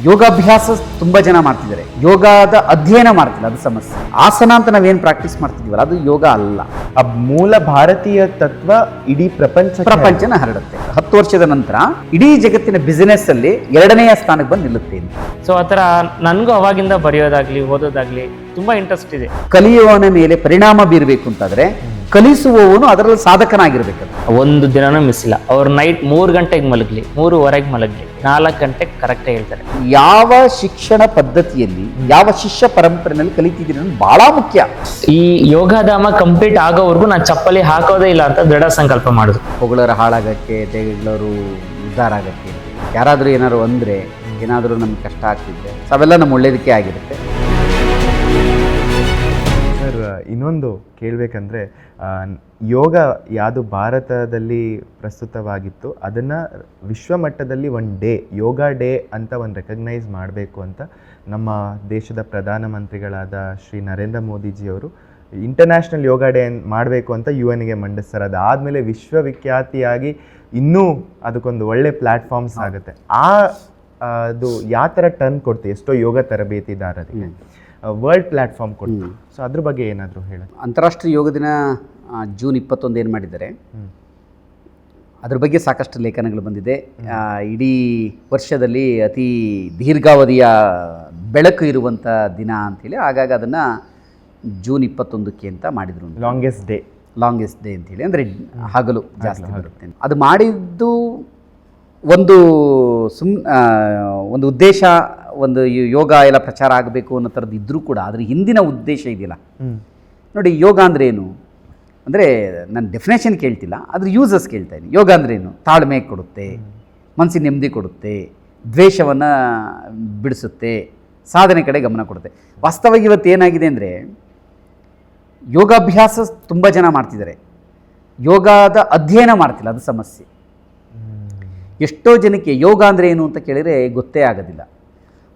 ಯೋಗಾಭ್ಯಾಸ ತುಂಬ ಜನ ಮಾಡ್ತಿದ್ದಾರೆ, ಯೋಗದ ಅಧ್ಯಯನ ಮಾಡ್ತಿಲ್ಲ, ಅದು ಸಮಸ್ಯೆ. ಆಸನ ಅಂತ ನಾವೇನು ಪ್ರಾಕ್ಟೀಸ್ ಮಾಡ್ತಿದ್ವಲ್ಲ ಅದು ಯೋಗ ಅಲ್ಲ. ಮೂಲ ಭಾರತೀಯ ತತ್ವ ಇಡೀ ಪ್ರಪಂಚನ ಹರಡುತ್ತೆ. 10 ವರ್ಷದ ನಂತರ ಇಡೀ ಜಗತ್ತಿನ ಬಿಸಿನೆಸ್ ಅಲ್ಲಿ 2ನೇ ಸ್ಥಾನಕ್ಕೆ ಬಂದು ನಿಲ್ಲುತ್ತೆ ಅಂತ. ಸೊ ಆ ಥರ ನನಗೂ ಅವಾಗಿಂದ ಬರೆಯೋದಾಗ್ಲಿ ಓದೋದಾಗ್ಲಿ ತುಂಬಾ ಇಂಟ್ರೆಸ್ಟ್ ಇದೆ. ಕಲಿಯುವವನ ಮೇಲೆ ಪರಿಣಾಮ ಬೀರಬೇಕು ಅಂತಾದ್ರೆ ಕಲಿಸುವವನು ಅದರಲ್ಲಿ ಸಾಧಕನಾಗಿರ್ಬೇಕು. ಒಂದು ದಿನನೂ ಮಿಸ್ ಇಲ್ಲ. ಅವ್ರು ನೈಟ್ 3 ಗಂಟೆಗೆ ಮಲಗಲಿ, 3:30ಗೆ ಮಲಗಲಿ, 4 ಗಂಟೆಗೆ ಕರೆಕ್ಟಾಗಿ ಹೇಳ್ತಾರೆ. ಯಾವ ಶಿಕ್ಷಣ ಪದ್ಧತಿಯಲ್ಲಿ ಯಾವ ಶಿಷ್ಯ ಪರಂಪರೆಯಲ್ಲಿ ಕಲಿತಿದ್ದೀನಿ ಅನ್ನೋದು ಬಹಳ ಮುಖ್ಯ. ಈ ಯೋಗಧಾಮ ಕಂಪ್ಲೀಟ್ ಆಗೋವರೆಗೂ ನಾನು ಚಪ್ಪಲಿ ಹಾಕೋದೇ ಇಲ್ಲ ಅಂತ ದೃಢ ಸಂಕಲ್ಪ ಮಾಡುದು. ಹೊಗಳರು ಹಾಳಾಗಕ್ಕೆ, ತೆಗಳರು ಉದ್ಧಾರ ಆಗಕ್ಕೆ, ಯಾರಾದರೂ ಏನಾದ್ರು ಅಂದರೆ ಏನಾದರೂ ನಮ್ಗೆ ಕಷ್ಟ ಆಗ್ತಿದ್ರೆ ಅವೆಲ್ಲ ನಮ್ಮ ಒಳ್ಳೇದಕ್ಕೆ ಆಗಿರುತ್ತೆ. ಸರ್, ಇನ್ನೊಂದು ಕೇಳಬೇಕಂದ್ರೆ ಯೋಗ ಯಾವುದು ಭಾರತದಲ್ಲಿ ಪ್ರಸ್ತುತವಾಗಿತ್ತು ಅದನ್ನು ವಿಶ್ವಮಟ್ಟದಲ್ಲಿ ಯೋಗ ಡೇ ಅಂತ ರೆಕಗ್ನೈಸ್ ಮಾಡಬೇಕು ಅಂತ ನಮ್ಮ ದೇಶದ ಪ್ರಧಾನಮಂತ್ರಿಗಳಾದ ಶ್ರೀ ನರೇಂದ್ರ ಮೋದಿಜಿಯವರು ಇಂಟರ್ನ್ಯಾಷನಲ್ ಯೋಗ ಡೇ ಮಾಡಬೇಕು ಅಂತ UN-ಗೆ ಮಂಡಿಸ್ತಾರೆ. ಅದಾದಮೇಲೆ ವಿಶ್ವವಿಖ್ಯಾತಿಯಾಗಿ ಇನ್ನೂ ಅದಕ್ಕೊಂದು ಒಳ್ಳೆ ಪ್ಲ್ಯಾಟ್ಫಾರ್ಮ್ಸ್ ಆಗುತ್ತೆ. ಅದು ಯಾವ ಥರ ಟರ್ನ್ ಕೊಡ್ತೀವಿ ಎಷ್ಟೋ ಯೋಗ ತರಬೇತಿದಾರರಿಗೆ ವರ್ಲ್ಡ್ ಪ್ಲ್ಯಾಟ್ಫಾರ್ಮ್ ಕೊಡ್ತೀವಿ. ಸೊ ಅದ್ರ ಬಗ್ಗೆ ಏನಾದರೂ ಹೇಳಿ. ಅಂತಾರಾಷ್ಟ್ರೀಯ ಯೋಗ ದಿನ ಜೂನ್ 21 ಏನು ಮಾಡಿದ್ದಾರೆ, ಅದ್ರ ಬಗ್ಗೆ ಸಾಕಷ್ಟು ಲೇಖನಗಳು ಬಂದಿದೆ. ಇಡೀ ವರ್ಷದಲ್ಲಿ ಅತಿ ದೀರ್ಘಾವಧಿಯ ಬೆಳಕು ಇರುವಂಥ ದಿನ ಅಂಥೇಳಿ ಹಾಗಾಗಿ ಅದನ್ನು ಜೂನ್ 21ಕ್ಕೆ ಅಂತ ಮಾಡಿದರು. ಲಾಂಗೆಸ್ಟ್ ಡೇ ಅಂಥೇಳಿ, ಅಂದರೆ ಹಗಲು ಜಾಸ್ತಿ ಬರುತ್ತೆ. ಅದು ಮಾಡಿದ್ದು ಒಂದು ಒಂದು ಉದ್ದೇಶ, ಒಂದು ಯೋಗ ಎಲ್ಲ ಪ್ರಚಾರ ಆಗಬೇಕು ಅನ್ನೋ ಥರದ್ದು ಇದ್ದರೂ ಕೂಡ ಅದ್ರ ಹಿಂದಿನ ಉದ್ದೇಶ ಇದೆಯಲ್ಲ ನೋಡಿ. ಯೋಗ ಅಂದರೆ ಏನು ಅಂದರೆ ನಾನು ಡೆಫಿನೇಷನ್ ಕೇಳ್ತಿಲ್ಲ, ಅದ್ರ ಯೂಸಸ್ ಕೇಳ್ತಾ ಇದ್ದೀನಿ. ಯೋಗ ಅಂದರೆ ಏನು? ತಾಳ್ಮೆ ಕೊಡುತ್ತೆ, ಮನಸ್ಸಿನ ನೆಮ್ಮದಿ ಕೊಡುತ್ತೆ, ದ್ವೇಷವನ್ನು ಬಿಡಿಸುತ್ತೆ, ಸಾಧನೆ ಕಡೆ ಗಮನ ಕೊಡುತ್ತೆ. ವಾಸ್ತವವಾಗಿ ಇವತ್ತು ಏನಾಗಿದೆ ಅಂದರೆ ಯೋಗಾಭ್ಯಾಸ ತುಂಬ ಜನ ಮಾಡ್ತಿದ್ದಾರೆ, ಯೋಗದ ಅಧ್ಯಯನ ಮಾಡ್ತಿಲ್ಲ, ಅದು ಸಮಸ್ಯೆ. ಎಷ್ಟೋ ಜನಕ್ಕೆ ಯೋಗ ಅಂದರೆ ಏನು ಅಂತ ಕೇಳಿದರೆ ಗೊತ್ತೇ ಆಗೋದಿಲ್ಲ.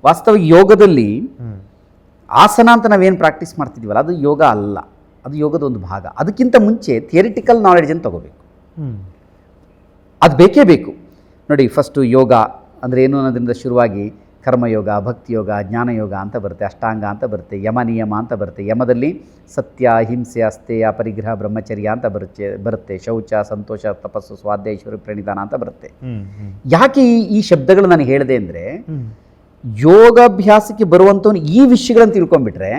ವಾಸ್ತವಿಕ ಯೋಗದಲ್ಲಿ ಆಸನ ಅಂತ ನಾವೇನು ಪ್ರಾಕ್ಟೀಸ್ ಮಾಡ್ತಿದ್ದೀವಲ್ಲ ಅದು ಯೋಗ ಅಲ್ಲ, ಅದು ಯೋಗದ ಒಂದು ಭಾಗ. ಅದಕ್ಕಿಂತ ಮುಂಚೆ ಥಿಯರಿಟಿಕಲ್ ನಾಲೆಡ್ಜನ್ನು ತಗೋಬೇಕು, ಅದು ಬೇಕೇ ಬೇಕು. ನೋಡಿ, ಫಸ್ಟು ಯೋಗ ಅಂದರೆ ಏನು ಅನ್ನೋದ್ರಿಂದ ಶುರುವಾಗಿ ಕರ್ಮಯೋಗ, ಭಕ್ತಿಯೋಗ, ಜ್ಞಾನಯೋಗ ಅಂತ ಬರುತ್ತೆ, ಅಷ್ಟಾಂಗ ಅಂತ ಬರುತ್ತೆ, ಯಮ ನಿಯಮ ಅಂತ ಬರುತ್ತೆ. ಯಮದಲ್ಲಿ ಸತ್ಯ, ಅಹಿಂಸೆ, ಅಸ್ಥೇಯ, ಪರಿಗ್ರಹ, ಬ್ರಹ್ಮಚರ್ಯ ಅಂತ ಬರುತ್ತೆ. ಶೌಚ, ಸಂತೋಷ, ತಪಸ್ಸು, ಸ್ವಾಧ್ಯಾಯ, ಈಶ್ವರ ಪ್ರಣಿಧಾನ ಅಂತ ಬರುತ್ತೆ. ಯಾಕೆ ಈ ಶಬ್ದಗಳು ನಾನು ಹೇಳಿದೆ ಅಂದರೆ ಯೋಗಾಭ್ಯಾಸಕ್ಕೆ ಬರುವಂಥವನು ಈ ವಿಷಯಗಳನ್ನು ತಿಳ್ಕೊಂಡ್ಬಿಟ್ರೆ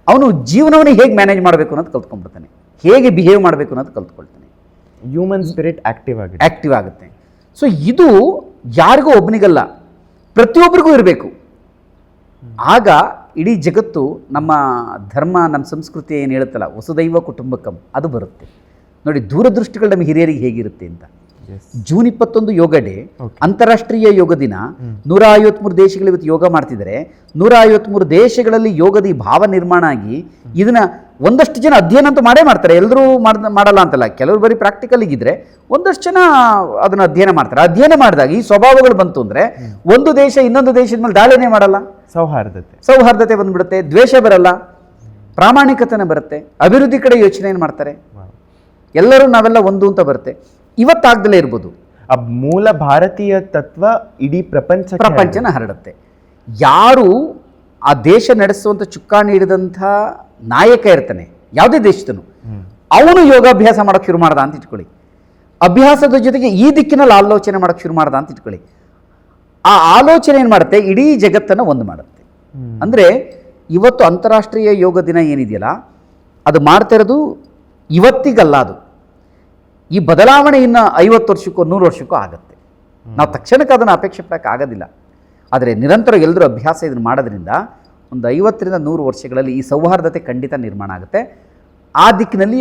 ಅವನು ಜೀವನವನ್ನು ಹೇಗೆ ಮ್ಯಾನೇಜ್ ಮಾಡಬೇಕು ಅನ್ನೋದು ಕಲ್ತ್ಕೊಂಡ್ಬಿಡ್ತಾನೆ, ಹೇಗೆ ಬಿಹೇವ್ ಮಾಡಬೇಕು ಅನ್ನೋದು ಕಲ್ತ್ಕೊಳ್ತಾನೆ. ಹ್ಯೂಮನ್ ಸ್ಪಿರಿಟ್ ಆಕ್ಟಿವ್ ಆಗುತ್ತೆ. ಸೊ ಇದು ಯಾರಿಗೂ ಒಬ್ಬನಿಗಲ್ಲ, ಪ್ರತಿಯೊಬ್ಬರಿಗೂ ಇರಬೇಕು. ಆಗ ಇಡೀ ಜಗತ್ತು, ನಮ್ಮ ಧರ್ಮ, ನಮ್ಮ ಸಂಸ್ಕೃತಿ ಏನು ಹೇಳುತ್ತಲ್ಲ, ವಸುದೈವ ಕುಟುಂಬಕಂ, ಅದು ಬರುತ್ತೆ. ನೋಡಿ, ದೂರದೃಷ್ಟಿಗಳು ನಮ್ಮ ಹಿರಿಯರಿಗೆ ಹೇಗಿರುತ್ತೆ ಅಂತ. ಜೂನ್ 21 ಯೋಗ ಡೇ, ಅಂತಾರಾಷ್ಟ್ರೀಯ ಯೋಗ ದಿನ. 153 ದೇಶಗಳು ಇವತ್ತು ಯೋಗ ಮಾಡ್ತಿದ್ದಾರೆ. 153 ದೇಶಗಳಲ್ಲಿ ಯೋಗದ ಈ ಭಾವ ನಿರ್ಮಾಣ ಆಗಿ ಇದನ್ನ ಒಂದಷ್ಟು ಜನ ಅಧ್ಯಯನ ಅಂತೂ ಮಾಡೇ ಮಾಡ್ತಾರೆ, ಎಲ್ಲರೂ ಮಾಡಲ್ಲ ಅಂತಲ್ಲ, ಕೆಲವರು ಬರೀ ಪ್ರಾಕ್ಟಿಕಲಿಗಿದ್ರೆ ಒಂದಷ್ಟು ಜನ ಅದನ್ನು ಅಧ್ಯಯನ ಮಾಡ್ತಾರೆ. ಅಧ್ಯಯನ ಮಾಡಿದಾಗ ಈ ಸ್ವಭಾವಗಳು ಬಂತು ಅಂದರೆ ಒಂದು ದೇಶ ಇನ್ನೊಂದು ದೇಶದ ಮೇಲೆ ದಾಳಿನೇ ಮಾಡಲ್ಲ, ಸೌಹಾರ್ದತೆ ಬಂದ್ಬಿಡುತ್ತೆ, ದ್ವೇಷ ಬರಲ್ಲ, ಪ್ರಾಮಾಣಿಕತೆನ ಬರುತ್ತೆ, ಅಭಿವೃದ್ಧಿ ಕಡೆ ಯೋಚನೆಯನ್ನು ಮಾಡ್ತಾರೆ, ಎಲ್ಲರೂ ನಾವೆಲ್ಲ ಒಂದು ಅಂತ ಬರುತ್ತೆ. ಇವತ್ತಾಗ್ದಲೇ ಇರ್ಬೋದು. ಮೂಲ ಭಾರತೀಯ ತತ್ವ ಇಡೀ ಪ್ರಪಂಚನ ಹರಡುತ್ತೆ. ಯಾರು ಆ ದೇಶ ನಡೆಸುವಂಥ ಚುಕ್ಕಾಣಿ ಹಿಡಿದಂಥ ನಾಯಕ ಇರ್ತಾನೆ, ಯಾವುದೇ ದೇಶದನು, ಅವನು ಯೋಗಾಭ್ಯಾಸ ಮಾಡೋಕ್ಕೆ ಶುರು ಮಾಡ್ದ ಅಂತ ಇಟ್ಕೊಳ್ಳಿ. ಅಭ್ಯಾಸದ ಜೊತೆಗೆ ಈ ದಿಕ್ಕಿನಲ್ಲಿ ಆಲೋಚನೆ ಮಾಡೋಕ್ಕೆ ಶುರು ಮಾಡ್ದ ಅಂತ ಇಟ್ಕೊಳ್ಳಿ. ಆ ಆಲೋಚನೆ ಏನು ಮಾಡುತ್ತೆ, ಇಡೀ ಜಗತ್ತನ್ನು ಒಂದು ಮಾಡುತ್ತೆ. ಅಂದರೆ ಇವತ್ತು ಅಂತಾರಾಷ್ಟ್ರೀಯ ಯೋಗ ದಿನ ಏನಿದೆಯಲ್ಲ ಅದು ಮಾಡ್ತಾ ಇರೋದು ಇವತ್ತಿಗಲ್ಲ, ಅದು ಈ ಬದಲಾವಣೆ ಇನ್ನು 50 ವರ್ಷಕ್ಕೋ 100 ವರ್ಷಕ್ಕೋ ಆಗುತ್ತೆ. ನಾವು ತಕ್ಷಣಕ್ಕೆ ಅದನ್ನು ಅಪೇಕ್ಷೆ ಪಡೋಕ್ಕೆ ಆಗೋದಿಲ್ಲ. ಆದರೆ ನಿರಂತರ ಎಲ್ಲರೂ ಅಭ್ಯಾಸ ಇದನ್ನು ಮಾಡೋದ್ರಿಂದ ಒಂದು 50ರಿಂದ 100 ವರ್ಷಗಳಲ್ಲಿ ಈ ಸೌಹಾರ್ದತೆ ಖಂಡಿತ ನಿರ್ಮಾಣ ಆಗುತ್ತೆ. ಆ ದಿಕ್ಕಿನಲ್ಲಿ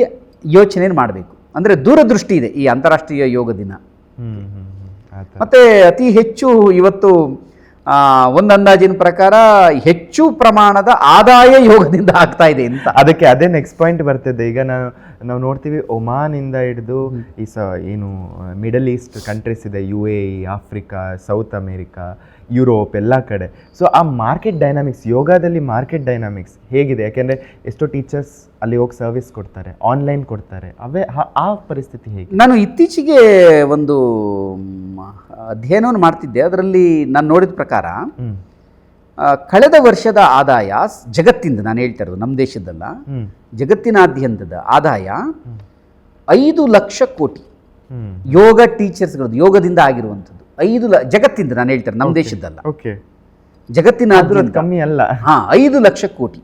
ಯೋಚನೆ ಮಾಡಬೇಕು. ಅಂದರೆ ದೂರದೃಷ್ಟಿ ಇದೆ ಈ ಅಂತಾರಾಷ್ಟ್ರೀಯ ಯೋಗ ದಿನ. ಮತ್ತು ಅತಿ ಹೆಚ್ಚು ಇವತ್ತು ಒಂದು ಅಂದಾಜಿನ ಪ್ರಕಾರ ಹೆಚ್ಚು ಪ್ರಮಾಣದ ಆದಾಯ ಯೋಗದಿಂದ ಆಗ್ತಾ ಇದೆ ಅಂತ. ಅದಕ್ಕೆ ಅದೇ ನೆಕ್ಸ್ಟ್ ಪಾಯಿಂಟ್ ಬರ್ತಿದೆ. ಈಗ ನಾನು ನಾವು ನೋಡ್ತೀವಿ ಒಮಾನಿಂದ ಹಿಡಿದು ಈ ಏನು ಮಿಡಲ್ ಈಸ್ಟ್ ಕಂಟ್ರೀಸ್ ಇದೆ, UAE, Africa, south America, Europe ಎಲ್ಲ ಕಡೆ. ಸೊ ಆ ಮಾರ್ಕೆಟ್ ಡೈನಾಮಿಕ್ಸ್, ಯೋಗದಲ್ಲಿ ಮಾರ್ಕೆಟ್ ಡೈನಾಮಿಕ್ಸ್ ಹೇಗಿದೆ? ಯಾಕೆಂದರೆ ಎಷ್ಟೋ ಟೀಚರ್ಸ್ ಅಲ್ಲಿ ಹೋಗಿ ಸರ್ವಿಸ್ ಕೊಡ್ತಾರೆ, ಆನ್ಲೈನ್ ಕೊಡ್ತಾರೆ, ಆ ಪರಿಸ್ಥಿತಿ ಹೇಗೆ? ನಾನು ಇತ್ತೀಚೆಗೆ ಒಂದು ಅಧ್ಯಯನವನ್ನು ಮಾಡ್ತಿದ್ದೆ. ಅದರಲ್ಲಿ ನಾನು ನೋಡಿದ ಪ್ರಕಾರ ಕಳೆದ ವರ್ಷದ ಆದಾಯ ಜಗತ್ತಿಂದ, ನಾನು ಹೇಳ್ತಾ ಇರೋದು ನಮ್ಮ ದೇಶದಲ್ಲ, ಜಗತ್ತಿನಾದ್ಯಂತದ ಆದಾಯ 5 ಲಕ್ಷ ಕೋಟಿ ಯೋಗ ಟೀಚರ್ಸ್ಗಳದ್ದು, ಯೋಗದಿಂದ ಆಗಿರುವಂಥದ್ದು. ಜಗತ್ತಿಂದ ನಾನು ಹೇಳ್ತಾರೆ, ನಮ್ಮ ದೇಶದಲ್ಲ, ಜಗತ್ತಿನಾದ್ಯಂತ ಕಮ್ಮಿ ಅಲ್ಲ. 5 ಲಕ್ಷ ಕೋಟಿ.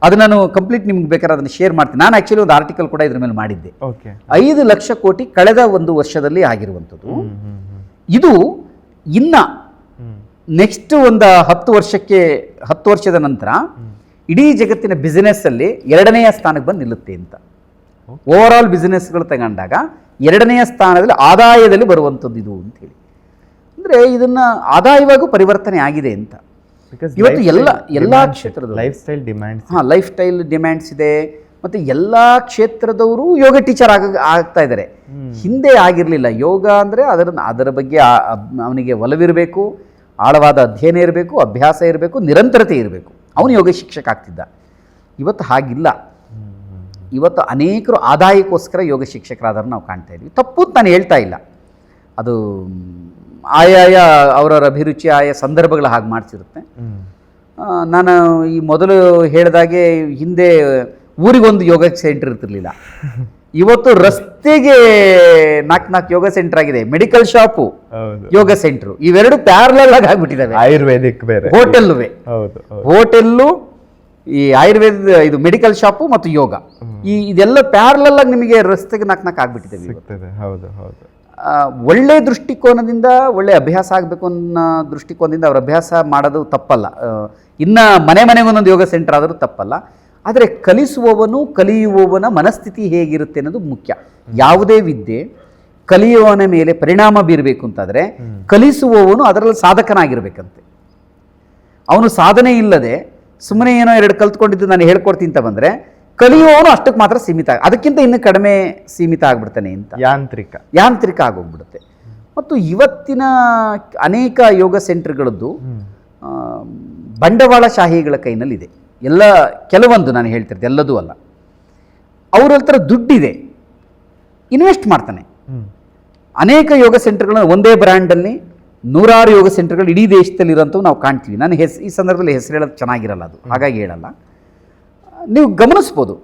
ಅದು ನಾನು ಕಂಪ್ಲೀಟ್ ನಿಮ್ಗೆ ಬೇಕಾದ್ರೆ ಅದನ್ನು ಶೇರ್ ಮಾಡ್ತೀನಿ. ನಾನು ಆ್ಯಕ್ಚುಲಿ ಒಂದು ಆರ್ಟಿಕಲ್ ಕೂಡ ಇದ್ರ ಮೇಲೆ ಮಾಡಿದ್ದೆ. 5 ಲಕ್ಷ ಕೋಟಿ ಕಳೆದ ಒಂದು ವರ್ಷದಲ್ಲಿ ಆಗಿರುವಂಥದ್ದು. ಇದು ಇನ್ನ ನೆಕ್ಸ್ಟ್ ಒಂದು 10 ವರ್ಷದ ನಂತರ ಇಡೀ ಜಗತ್ತಿನ ಬಿಸಿನೆಸ್ಸಲ್ಲಿ 2ನೇ ಸ್ಥಾನಕ್ಕೆ ಬಂದು ನಿಲ್ಲುತ್ತೆ ಅಂತ. ಓವರ್ ಆಲ್ ಬಿಸಿನೆಸ್ಗಳು ತಗೊಂಡಾಗ 2ನೇ ಸ್ಥಾನದಲ್ಲಿ ಆದಾಯದಲ್ಲಿ ಬರುವಂಥದ್ದು ಇದು ಅಂತ ಹೇಳಿ. ಅಂದರೆ ಇದನ್ನು ಆದಾಯವಾಗೂ ಪರಿವರ್ತನೆ ಆಗಿದೆ ಅಂತ. ಇವತ್ತು ಎಲ್ಲ ಕ್ಷೇತ್ರದ life style demands, life style demands ಇದೆ. ಮತ್ತು ಎಲ್ಲ ಕ್ಷೇತ್ರದವರು ಯೋಗ ಟೀಚರ್ ಆಗ್ತಾ ಇದ್ದಾರೆ. ಹಿಂದೆ ಆಗಿರಲಿಲ್ಲ. ಯೋಗ ಅಂದರೆ ಅದರ ಬಗ್ಗೆ ಅವನಿಗೆ ಒಲವಿರಬೇಕು, ಆಳವಾದ ಅಧ್ಯಯನ ಇರಬೇಕು, ಅಭ್ಯಾಸ ಇರಬೇಕು, ನಿರಂತರತೆ ಇರಬೇಕು, ಅವನು ಯೋಗ ಶಿಕ್ಷಕ ಆಗ್ತಿದ್ದ. ಇವತ್ತು ಹಾಗಿಲ್ಲ. ಇವತ್ತು ಅನೇಕರು ಆದಾಯಕ್ಕೋಸ್ಕರ ಯೋಗ ಶಿಕ್ಷಕರಾದರೂ ನಾವು ಕಾಣ್ತಾ ಇದ್ವಿ. ತಪ್ಪು ಅಂತ ನಾನು ಹೇಳ್ತಾ ಇಲ್ಲ. ಅದು ಆಯಾಯ ಅವರವರ ಅಭಿರುಚಿ, ಆಯಾ ಸಂದರ್ಭಗಳ ಹಾಗೆ ಮಾಡಿಸಿರುತ್ತೆ. ನಾನು ಈ ಮೊದಲು ಹೇಳಿದಾಗೆ ಹಿಂದೆ ಊರಿಗೊಂದು ಯೋಗ ಸೆಂಟರ್ ಇರ್ತಿರ್ಲಿಲ್ಲ. ಇವತ್ತು ರಸ್ತೆಗೆ 4 ಯೋಗ ಸೆಂಟರ್ ಆಗಿದೆ. ಮೆಡಿಕಲ್ ಶಾಪು, ಯೋಗ ಸೆಂಟ್ರು, ಇವೆರಡು ಪ್ಯಾರಲಲ್ ಆಗಿ ಆಗ್ಬಿಟ್ಟಿದ್ದಾವೆ. ಆಯುರ್ವೇದಿಕ್ ಬೇರೆ, ಹೋಟೆಲ್ಲು, ಈ ಆಯುರ್ವೇದ, ಇದು ಮೆಡಿಕಲ್ ಶಾಪು ಮತ್ತು ಯೋಗ, ಇದೆಲ್ಲ ಪ್ಯಾರಲಲ್ ಆಗಿ ನಿಮಗೆ ರಸ್ತೆಗೆ 4 ಆಗ್ಬಿಟ್ಟಿದ್ದಾವೆ. ಒಳ್ಳೆ ದೃಷ್ಟಿಕೋನದಿಂದ, ಒಳ್ಳೆ ಅಭ್ಯಾಸ ಆಗಬೇಕು ಅನ್ನೋ ದೃಷ್ಟಿಕೋನದಿಂದ ಅವ್ರ ಅಭ್ಯಾಸ ಮಾಡೋದು ತಪ್ಪಲ್ಲ. ಇನ್ನು ಮನೆಗೊಂದೊಂದು ಯೋಗ ಸೆಂಟರ್ ಆದರೂ ತಪ್ಪಲ್ಲ. ಆದರೆ ಕಲಿಯುವವನ ಮನಸ್ಥಿತಿ ಹೇಗಿರುತ್ತೆ ಅನ್ನೋದು ಮುಖ್ಯ. ಯಾವುದೇ ವಿದ್ಯೆ ಕಲಿಯುವವನ ಮೇಲೆ ಪರಿಣಾಮ ಬೀರಬೇಕು ಅಂತಾದರೆ ಕಲಿಸುವವನು ಅದರಲ್ಲಿ ಸಾಧಕನಾಗಿರ್ಬೇಕಂತೆ. ಅವನು ಸಾಧನೆ ಇಲ್ಲದೆ ಸುಮ್ಮನೆ ಏನೋ 2 ಕಲ್ತ್ಕೊಂಡಿದ್ದು ನಾನು ಹೇಳ್ಕೊಡ್ತೀನಿ ಅಂತ ಬಂದರೆ ಕಲಿಯುವವನು ಅಷ್ಟಕ್ಕೆ ಮಾತ್ರ ಸೀಮಿತ, ಅದಕ್ಕಿಂತ ಇನ್ನೂ ಕಡಿಮೆ ಸೀಮಿತ ಆಗಿಬಿಡ್ತಾನೆ ಅಂತ, ಯಾಂತ್ರಿಕ ಆಗೋಗ್ಬಿಡುತ್ತೆ. ಮತ್ತು ಇವತ್ತಿನ ಅನೇಕ ಯೋಗ ಸೆಂಟರ್ಗಳದ್ದು ಬಂಡವಾಳಶಾಹಿಗಳ ಕೈನಲ್ಲಿದೆ. ಕೆಲವೊಂದು ನಾನು ಹೇಳ್ತಿರ್ತೆ, ಎಲ್ಲದೂ ಅಲ್ಲ. ಅವ್ರ ಹತ್ರ ದುಡ್ಡಿದೆ, ಇನ್ವೆಸ್ಟ್ ಮಾಡ್ತಾನೆ. ಅನೇಕ ಯೋಗ ಸೆಂಟರ್ಗಳನ್ನು ಒಂದೇ ಬ್ರ್ಯಾಂಡಲ್ಲಿ 100 ಯೋಗ ಸೆಂಟರ್ಗಳು ಇಡೀ ದೇಶದಲ್ಲಿ ಇರೋಂಥವು ನಾವು ಕಾಣ್ತೀವಿ. ನಾನು ಈ ಸಂದರ್ಭದಲ್ಲಿ ಹೆಸರು ಹೇಳೋದು ಚೆನ್ನಾಗಿರಲ್ಲ, ಅದು ಹಾಗಾಗಿ ಹೇಳಲ್ಲ. ನೀವು ಗಮನಿಸ್ಬೋದು.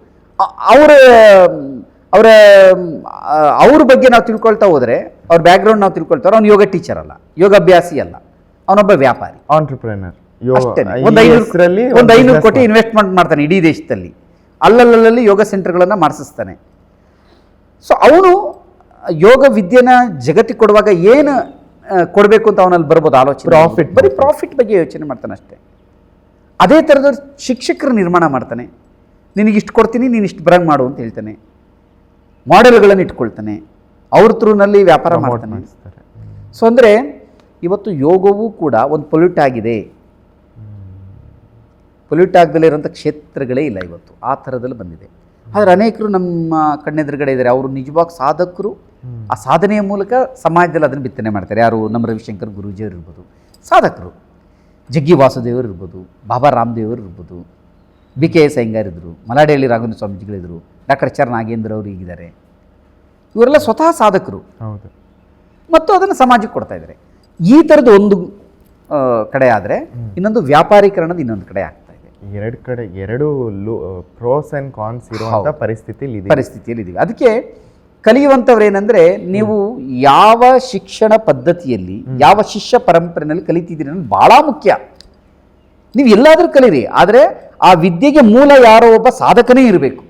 ಅವ್ರ ಬಗ್ಗೆ ನಾವು ತಿಳ್ಕೊಳ್ತಾ ಹೋದರೆ, ಅವ್ರ ಬ್ಯಾಕ್ಗ್ರೌಂಡ್ ನಾವು ತಿಳ್ಕೊಳ್ತಾ ಹೋದ್ರೆ, ಅವ್ನು ಯೋಗ ಟೀಚರ್ ಅಲ್ಲ, ಯೋಗಾಭ್ಯಾಸಿ ಅಲ್ಲ, ಅವನೊಬ್ಬ ವ್ಯಾಪಾರಿ, ಆಂಟ್ರಪ್ರೆನರ್. ಒಂದು 500 ಕೋಟಿ ಇನ್ವೆಸ್ಟ್ಮೆಂಟ್ ಮಾಡ್ತಾನೆ ಇಡೀ ದೇಶದಲ್ಲಿ, ಅಲ್ಲಲ್ಲಿ ಯೋಗ ಸೆಂಟರ್ಗಳನ್ನು ಮಾಡಿಸ್ತಾನೆ. ಸೊ ಅವನು ಯೋಗ ವಿದ್ಯೆನ ಜಗತ್ತಿಗೆ ಕೊಡುವಾಗ ಏನು ಕೊಡಬೇಕು ಅಂತ ಅವನಲ್ಲಿ ಬರ್ಬೋದು ಆಲೋಚನೆ. ಬರೀ ಪ್ರಾಫಿಟ್ ಬಗ್ಗೆ ಯೋಚನೆ ಮಾಡ್ತಾನೆ ಅಷ್ಟೇ. ಅದೇ ಥರದ ಶಿಕ್ಷಕರು ನಿರ್ಮಾಣ ಮಾಡ್ತಾನೆ. ನಿನಗಿಷ್ಟು ಕೊಡ್ತೀನಿ, ನೀನು ಇಷ್ಟು ಬರಂಗ್ ಮಾಡು ಅಂತ ಹೇಳ್ತಾನೆ. ಮಾಡೆಲ್ಗಳನ್ನು ಇಟ್ಕೊಳ್ತಾನೆ, ಅವ್ರ ಥ್ರೂನಲ್ಲಿ ವ್ಯಾಪಾರ ಮಾಡ್ತಾನೆ. ಸೊ ಅಂದರೆ ಇವತ್ತು ಯೋಗವೂ ಕೂಡ ಒಂದು ಪೊಲ್ಯೂಟ್ ಆಗಿದೆ. ಪೊಲ್ಯೂಟ್ ಆಗದಲ್ಲೇ ಇರೋಂಥ ಕ್ಷೇತ್ರಗಳೇ ಇಲ್ಲ ಇವತ್ತು, ಆ ಥರದಲ್ಲಿ ಬಂದಿದೆ. ಆದರೆ ಅನೇಕರು ನಮ್ಮ ಕಣ್ಣೆದುರುಗಡೆ ಇದ್ದಾರೆ. ಅವರು ನಿಜವಾಗಿ ಸಾಧಕರು. ಆ ಸಾಧನೆಯ ಮೂಲಕ ಸಮಾಜದಲ್ಲಿ ಅದನ್ನು ಬಿತ್ತನೆ ಮಾಡ್ತಾರೆ. ಯಾರು? ನಮ್ಮ ರವಿಶಂಕರ್ ಗುರೂಜಿಯವರು ಇರ್ಬೋದು, ಸಾಧಕರು. ಜಗ್ಗಿ ವಾಸುದೇವರು ಇರ್ಬೋದು, ಬಾಬಾ ರಾಮದೇವರು ಇರ್ಬೋದು, BKS ಅಯ್ಯಂಗಾರ್ ಇದ್ದರು, ಮಲಾಡಹಳ್ಳಿ ರಾಘವೇಂದ್ರ ಸ್ವಾಮೀಜಿಗಳಿದ್ದರು, ಡಾಕ್ಟರ್ HR ನಾಗೇಂದ್ರ ಅವರು ಈಗಿದ್ದಾರೆ. ಇವರೆಲ್ಲ ಸ್ವತಃ ಸಾಧಕರು. ಹೌದು. ಮತ್ತು ಅದನ್ನು ಸಮಾಜಕ್ಕೆ ಕೊಡ್ತಾ ಇದ್ದಾರೆ. ಈ ಥರದ್ದು ಒಂದು ಕಡೆ ಆದರೆ, ಇನ್ನೊಂದು ವ್ಯಾಪಾರೀಕರಣದ ಇನ್ನೊಂದು ಕಡೆ ಆಗ್ತಾ ಇದೆ. ಎರಡು ಪ್ರೋಸ್ ಆ್ಯಂಡ್ ಕಾನ್ಸ್ ಇರುವಂಥ ಪರಿಸ್ಥಿತಿಯಲ್ಲಿದ್ದೀವಿ. ಅದಕ್ಕೆ ಕಲಿಯುವಂಥವ್ರು ಏನಂದರೆ, ನೀವು ಯಾವ ಶಿಕ್ಷಣ ಪದ್ಧತಿಯಲ್ಲಿ, ಯಾವ ಶಿಷ್ಯ ಪರಂಪರೆಯಲ್ಲಿ ಕಲಿತಿದ್ದೀರಿ ಅನ್ನೋದು ಭಾಳ ಮುಖ್ಯ. ನೀವು ಎಲ್ಲಾದರೂ ಕಲೀರಿ, ಆದರೆ ಆ ವಿದ್ಯೆಗೆ ಮೂಲ ಯಾರೋ ಒಬ್ಬ ಸಾಧಕನೇ ಇರಬೇಕು.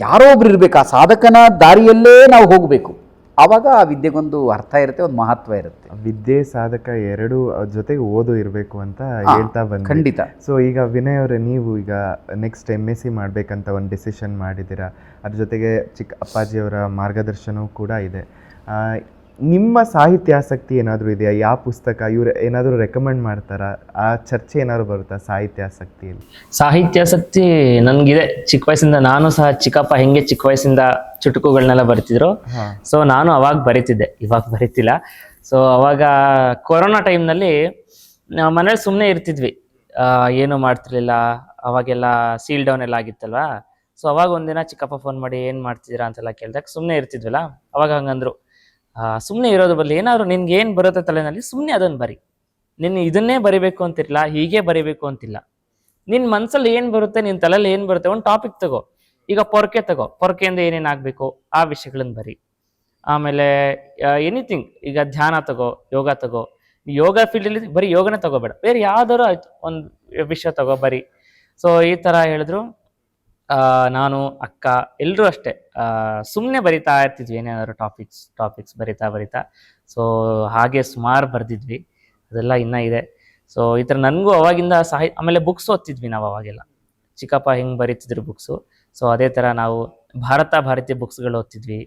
ಯಾರೋ ಒಬ್ರು ಇರಬೇಕು. ಆ ಸಾಧಕನ ದಾರಿಯಲ್ಲೇ ನಾವು ಹೋಗಬೇಕು. ಆವಾಗ ಆ ವಿದ್ಯೆಗೊಂದು ಅರ್ಥ ಇರುತ್ತೆ, ಒಂದು ಮಹತ್ವ ಇರುತ್ತೆ. ವಿದ್ಯೆ, ಸಾಧಕ ಎರಡು ಜೊತೆಗೆ ಓದು ಇರಬೇಕು ಅಂತ ಹೇಳ್ತಾ ಬಂದ. ಖಂಡಿತ. ಸೊ ಈಗ ವಿನಯ್ ಅವರೇ, ನೀವು ಈಗ ನೆಕ್ಸ್ಟ್ MSc ಮಾಡಬೇಕಂತ ಒಂದು ಡಿಸಿಷನ್ ಮಾಡಿದ್ದೀರಾ. ಅದ್ರ ಜೊತೆಗೆ ಚಿಕ್ಕ ಅಪ್ಪಾಜಿಯವರ ಮಾರ್ಗದರ್ಶನವೂ ಕೂಡ ಇದೆ. ನಿಮ್ಮ ಸಾಹಿತ್ಯಾಸಕ್ತಿ ಏನಾದರೂ ಇದೆಯಾ? ಯಾವ ಪುಸ್ತಕ ಇವ್ರು ಏನಾದರೂ ರೆಕಮೆಂಡ್ ಮಾಡ್ತಾರಾ? ಆ ಚರ್ಚೆ ಏನಾದ್ರು ಬರುತ್ತಾ ಸಾಹಿತ್ಯಾಸಕ್ತಿಯಲ್ಲಿ? ಸಾಹಿತ್ಯಾಸಕ್ತಿ ನನಗಿದೆ ಚಿಕ್ಕ ವಯಸ್ಸಿಂದ. ನಾನು ಸಹ ಚಿಕ್ಕಪ್ಪ ಹೆಂಗೆ ಚಿಕ್ಕ ವಯಸ್ಸಿಂದ ಚುಟುಕುಗಳನ್ನೆಲ್ಲ ಬರಿತಿದ್ರು, ಸೊ ನಾನು ಅವಾಗ ಬರಿತಿದ್ದೆ, ಇವಾಗ ಬರಿತಿಲ್ಲ. ಸೊ ಅವಾಗ ಕೊರೋನಾ ಟೈಮ್ನಲ್ಲಿ ನಾವು ಮನೇಲಿ ಸುಮ್ಮನೆ ಇರ್ತಿದ್ವಿ, ಏನೂ ಮಾಡ್ತಿರ್ಲಿಲ್ಲ. ಅವಾಗೆಲ್ಲ ಸೀಲ್ ಡೌನ್ ಎಲ್ಲ ಆಗಿತ್ತಲ್ವಾ. ಸೊ ಅವಾಗ ಒಂದಿನ ಚಿಕ್ಕಪ್ಪ ಫೋನ್ ಮಾಡಿ ಏನು ಮಾಡ್ತಿದ್ದೀರಾ ಅಂತೆಲ್ಲ ಕೇಳಿದಾಗ ಸುಮ್ಮನೆ ಇರ್ತಿದ್ವಲ್ಲ, ಅವಾಗ ಹಂಗಂದ್ರು, ಸುಮ್ಮನೆ ಇರೋದ್ರ ಬದಲು ಏನಾದ್ರು ನಿನ್ಗೆ ಏನು ಬರುತ್ತೆ ತಲೆನಲ್ಲಿ ಸುಮ್ಮನೆ ಅದನ್ನು ಬರಿ. ನಿನ್ನ ಇದನ್ನೇ ಬರಿಬೇಕು ಅಂತಿರಲ್ಲ, ಹೀಗೆ ಬರಿಬೇಕು ಅಂತಿಲ್ಲ. ನಿನ್ನ ಮನಸ್ಸಲ್ಲಿ ಏನು ಬರುತ್ತೆ, ನಿನ್ನ ತಲೆಯಲ್ಲಿ ಏನು ಬರುತ್ತೆ, ಒಂದು ಟಾಪಿಕ್ ತಗೋ. ಈಗ ಪೊರಕೆ ತಗೋ, ಪೊರಕೆಯಿಂದ ಏನೇನು ಆಗಬೇಕು ಆ ವಿಷಯಗಳನ್ನು ಬರಿ. ಆಮೇಲೆ ಎನಿಥಿಂಗ್, ಈಗ ಧ್ಯಾನ ತಗೋ, ಯೋಗ ತಗೋ. ಯೋಗ ಫೀಲ್ಡಲ್ಲಿ ಬರೀ ಯೋಗನೇ ತಗೋಬೇಡ, ಬೇರೆ ಯಾವ್ದಾದ್ರು ಆಯ್ತು ಒಂದು ವಿಷಯ ತಗೋ ಬರಿ. ಸೊ ಈ ಥರ ಹೇಳಿದ್ರು. ನಾನು, ಅಕ್ಕ ಎಲ್ಲರೂ ಅಷ್ಟೇ ಸುಮ್ಮನೆ ಬರಿತಾ ಇರ್ತಿದ್ವಿ, ಏನೇನಾದ್ರು ಟಾಪಿಕ್ಸ್ ಬರಿತಾ. ಸೊ ಹಾಗೆ ಸುಮಾರು ಬರೆದಿದ್ವಿ, ಅದೆಲ್ಲ ಇನ್ನೂ ಇದೆ. ಸೊ ಈ ಥರ ನನಗೂ ಅವಾಗಿಂದ ಆಮೇಲೆ ಬುಕ್ಸ್ ಓದ್ತಿದ್ವಿ ನಾವು ಅವಾಗೆಲ್ಲ. ಚಿಕ್ಕಪ್ಪ ಹೆಂಗೆ ಬರೀತಿದ್ರು ಬುಕ್ಸು, ಸೊ ಅದೇ ಥರ ನಾವು ಭಾರತೀಯ ಬುಕ್ಸ್ಗಳು ಓದ್ತಿದ್ವಿ.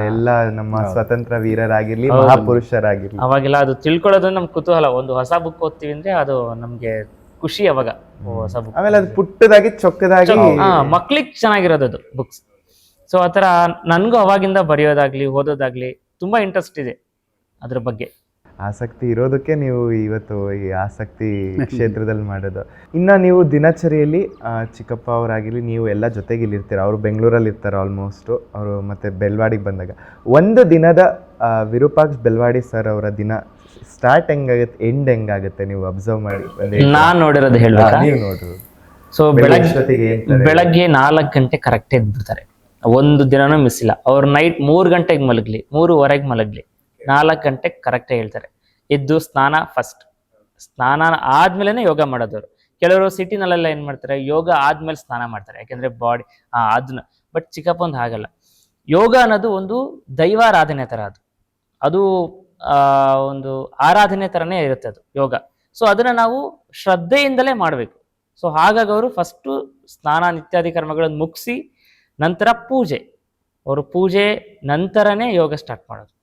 ಎಲ್ಲ ನಮ್ಮ ಸ್ವತಂತ್ರ ವೀರರಾಗಿರ್ಲಿ, ಮಹಾಪುರುಷರಾಗಿರ್ಲಿ, ಅವಾಗೆಲ್ಲ ಅದು ತಿಳ್ಕೊಳ್ಳೋದು ನಮ್ಗೆ ಕುತೂಹಲ. ಒಂದು ಹೊಸ ಬುಕ್ ಓದ್ತೀವಿ ಅಂದ್ರೆ ಅದು ನಮ್ಗೆ ಖುಷಿ ಅವಾಗ. ಹೊಸ ಬುಕ್, ಆಮೇಲೆ ಅದು ಪುಟ್ಟದಾಗಿ ಚೊಕ್ಕದಾಗಿ ಮಕ್ಳಿಗೆ ಚೆನ್ನಾಗಿರೋದು ಅದು ಬುಕ್ಸ್. ಸೊ ಆ ಥರ ನನಗೂ ಅವಾಗಿಂದ ಬರೆಯೋದಾಗ್ಲಿ ಓದೋದಾಗ್ಲಿ ತುಂಬಾ ಇಂಟ್ರೆಸ್ಟ್ ಇದೆ ಅದ್ರ ಬಗ್ಗೆ. ಆಸಕ್ತಿ ಇರೋದಕ್ಕೆ ನೀವು ಇವತ್ತು ಈ ಆಸಕ್ತಿ ಕ್ಷೇತ್ರದಲ್ಲಿ ಮಾಡೋದು. ಇನ್ನು ನೀವು ದಿನಚರಿಯಲ್ಲಿ ಚಿಕ್ಕಪ್ಪ ಅವರಾಗಿರಲಿ, ನೀವು ಎಲ್ಲ ಜೊತೆಗೆ ಇಲ್ಲಿರ್ತೀರ, ಅವರು ಬೆಂಗಳೂರಲ್ಲಿ ಇರ್ತಾರೆ ಆಲ್ಮೋಸ್ಟು. ಅವರು ಮತ್ತೆ ಬೆಳವಾಡಿಗೆ ಬಂದಾಗ ಒಂದು ದಿನದ ವಿರೂಪಾಕ್ಷ ಬೆಳವಾಡಿ ಸರ್ ಅವರ ದಿನ ಸ್ಟಾರ್ಟ್ ಹೆಂಗಾಗುತ್ತೆ, ಎಂಡ್ ಹೆಂಗಾಗುತ್ತೆ ನೀವು ಅಬ್ಸರ್ವ್ ಮಾಡಿ? ನಾನು ನೋಡಿರೋದು ಹೇಳ್ಬೇಕಾ? ನೀವು ನೋಡಿರೋದು. ಸೊ ಬೆಳಗ್ಗೆ 4 ಗಂಟೆ ಕರೆಕ್ಟ್ ಎದ್ಬಿಡ್ತಾರೆ, ಒಂದು ದಿನನೂ ಮಿಸ್ ಇಲ್ಲ. ಅವ್ರು ನೈಟ್ 3 ಗಂಟೆಗೆ ಮಲಗಲಿ, 3:15 ಮಲಗಲಿ, 4 ಗಂಟೆಗೆ ಕರೆಕ್ಟೇ ಹೇಳ್ತಾರೆ. ಎದ್ದು ಸ್ನಾನ ಆದ್ಮೇಲೆ ಯೋಗ ಮಾಡೋದವ್ರು. ಕೆಲವರು ಸಿಟಿನಲ್ಲೆಲ್ಲ ಏನ್ ಮಾಡ್ತಾರೆ, ಯೋಗ ಆದ್ಮೇಲೆ ಸ್ನಾನ ಮಾಡ್ತಾರೆ, ಯಾಕೆಂದ್ರೆ ಬಾಡಿ ಅದನ್ನ. ಬಟ್ ಚಿಕ್ಕಪ್ಪ ಒಂದು ಹಾಗಲ್ಲ. ಯೋಗ ಅನ್ನೋದು ಒಂದು ದೈವಾರಾಧನೆ ತರ, ಅದು ಒಂದು ಆರಾಧನೆ ತರನೇ ಇರುತ್ತೆ ಅದು ಯೋಗ. ಸೊ ಅದನ್ನ ನಾವು ಶ್ರದ್ಧೆಯಿಂದಲೇ ಮಾಡಬೇಕು. ಸೊ ಹಾಗಾಗಿ ಅವರು ಫಸ್ಟು ಸ್ನಾನ ನಿತ್ಯಾದಿ ಕರ್ಮಗಳನ್ನು ಮುಗಿಸಿ ನಂತರ ಅವರು ಪೂಜೆ ನಂತರನೇ ಯೋಗ ಸ್ಟಾರ್ಟ್ ಮಾಡೋದು.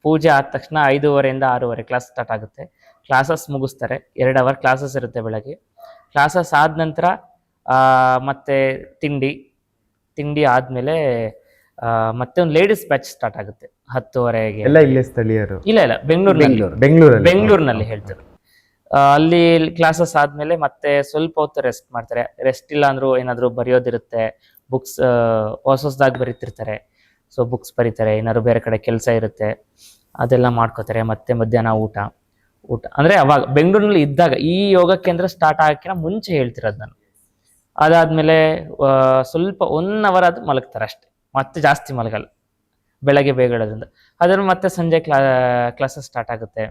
ಪೂಜೆ ಆದ ತಕ್ಷಣ 5:15 6:00 ಕ್ಲಾಸ್ ಸ್ಟಾರ್ಟ್ ಆಗುತ್ತೆ. ಕ್ಲಾಸಸ್ ಮುಗಿಸ್ತಾರೆ, 2 ಅವರ್ ಕ್ಲಾಸಸ್ ಇರುತ್ತೆ ಬೆಳಗ್ಗೆ. ಕ್ಲಾಸಸ್ ಆದ ನಂತರ ಮತ್ತೆ ತಿಂಡಿ ಆದ್ಮೇಲೆ ಮತ್ತೆ ಒಂದು ಲೇಡೀಸ್ ಬ್ಯಾಚ್ ಸ್ಟಾರ್ಟ್ ಆಗುತ್ತೆ 10:30ಗೆ. ಎಲ್ಲ ಇಲ್ಲೇ ಸ್ಥಳೀಯರು? ಇಲ್ಲ, ಬೆಂಗಳೂರಿನಲ್ಲಿ ಹೇಳ್ತಾರೆ. ಅಲ್ಲಿ ಕ್ಲಾಸಸ್ ಆದ್ಮೇಲೆ ಮತ್ತೆ ಸ್ವಲ್ಪ ಹೊತ್ತು ರೆಸ್ಟ್ ಮಾಡ್ತಾರೆ. ರೆಸ್ಟ್ ಇಲ್ಲ ಅಂದ್ರೂ ಏನಾದ್ರು ಬರೆಯೋದಿರುತ್ತೆ, ಬುಕ್ಸ್ ಹೊಸದಾಗಿ ಬರೀತಿರ್ತಾರೆ. ಸೊ ಬುಕ್ಸ್ ಬರೀತಾರೆ, ಏನಾದ್ರು ಬೇರೆ ಕಡೆ ಕೆಲಸ ಇರುತ್ತೆ ಅದೆಲ್ಲ ಮಾಡ್ಕೋತಾರೆ. ಮತ್ತೆ ಮಧ್ಯಾಹ್ನ ಊಟ ಅಂದ್ರೆ ಅವಾಗ ಬೆಂಗಳೂರಿನಲ್ಲಿ ಇದ್ದಾಗ ಈ ಯೋಗ ಕೇಂದ್ರ ಸ್ಟಾರ್ಟ್ ಆಗಕ್ಕಿಂತ ಮುಂಚೆ ಹೇಳ್ತಿರೋದು ನಾನು. ಅದಾದ್ಮೇಲೆ ಸ್ವಲ್ಪ 1 ಅವರ್ ಅದು ಮಲಗ್ತಾರೆ ಅಷ್ಟೇ, ಮತ್ತೆ ಜಾಸ್ತಿ ಮಲಗಲ್ಲ. ಬೆಳಗ್ಗೆ ಬೇಗ ಹೇಳೋದ್ರಿಂದ ಅದ್ರ ಮತ್ತೆ ಸಂಜೆ ಕ್ಲಾಸಸ್ ಸ್ಟಾರ್ಟ್ ಆಗುತ್ತೆ.